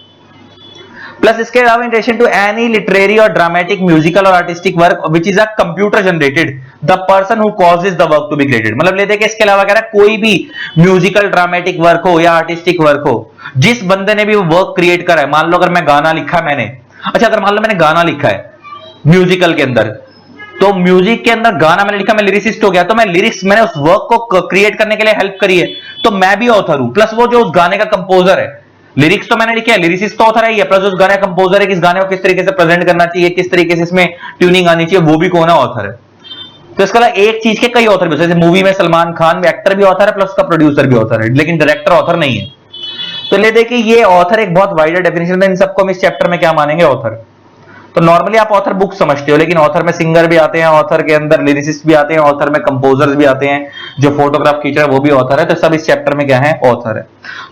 [SPEAKER 1] प्लस इसके अलावा in relation to any literary और ड्रामेटिक म्यूजिकल और artistic work which is a computer generated the person who causes the work to be created. मतलब लेते कि इसके अलावा कह रहा है कोई भी म्यूजिकल ड्रामेटिक वर्क हो या आर्टिस्टिक वर्क हो, जिस बंदे ने भी वो वर्क क्रिएट करा है। मान लो अगर मैं गाना लिखा मैंने, अच्छा अगर मान लो मैंने गाना लिखा है म्यूजिकल के अंदर, तो म्यूजिक के अंदर गाना मैंने लिखा, मैं लिरिसिस्ट हो गया, तो मैं लिरिक्स, मैंने उस वर्क को क्रिएट करने के लिए हेल्प करी है, तो मैं भी ऑथर हूं। प्लस वो जो उस गाने का कंपोजर है, लिरिक्स तो मैंने लिखे है, लिरिसिस्ट तो ऑथर है, प्लस उस गाने का कंपोजर है कि इस गाने को किस तरीके से प्रेजेंट करना चाहिए, किस तरीके से इसमें ट्यूनिंग आनी चाहिए, वो भी कौन है? ऑथर है। तो इसका मतलब एक चीज के कई ऑथर भी, जैसे मूवी में सलमान खान एक्टर भी ऑथर है, प्लस उसका प्रोड्यूसर भी ऑथर है, लेकिन डायरेक्टर ऑथर नहीं है। तो ले देखिए ये ऑथर एक बहुत वाइडर डेफिनेशन है। इन सबको हम इस चैप्टर में क्या मानेंगे? ऑथर। तो नॉर्मली आप ऑथर बुक समझते हो, लेकिन ऑथर में सिंगर भी आते हैं, ऑथर के अंदर लिरिसिस्ट भी आते हैं, ऑथर में कंपोजर्स भी आते हैं, जो फोटोग्राफ खींच रहा है वो भी ऑथर है। तो सब इस चैप्टर में क्या है? ऑथर है।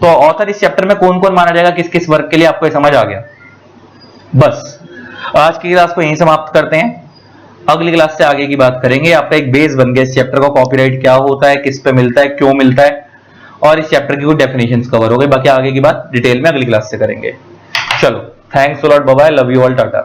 [SPEAKER 1] तो ऑथर इस चैप्टर में कौन कौन माना जाएगा, किस किस वर्क के लिए, आपको समझ आ गया। बस आज की क्लास को यहीं समाप्त करते हैं। अगली क्लास से आगे की बात करेंगे। आपका एक बेस बन गया इस चैप्टर का, कॉपीराइट क्या होता है, किस पे मिलता है, क्यों मिलता है, और इस चैप्टर की कुछ डेफिनेशंस कवर हो गई। बाकी आगे की बात डिटेल में अगली क्लास से करेंगे। चलो, thanks a lot, bye bye, love you all, Tata.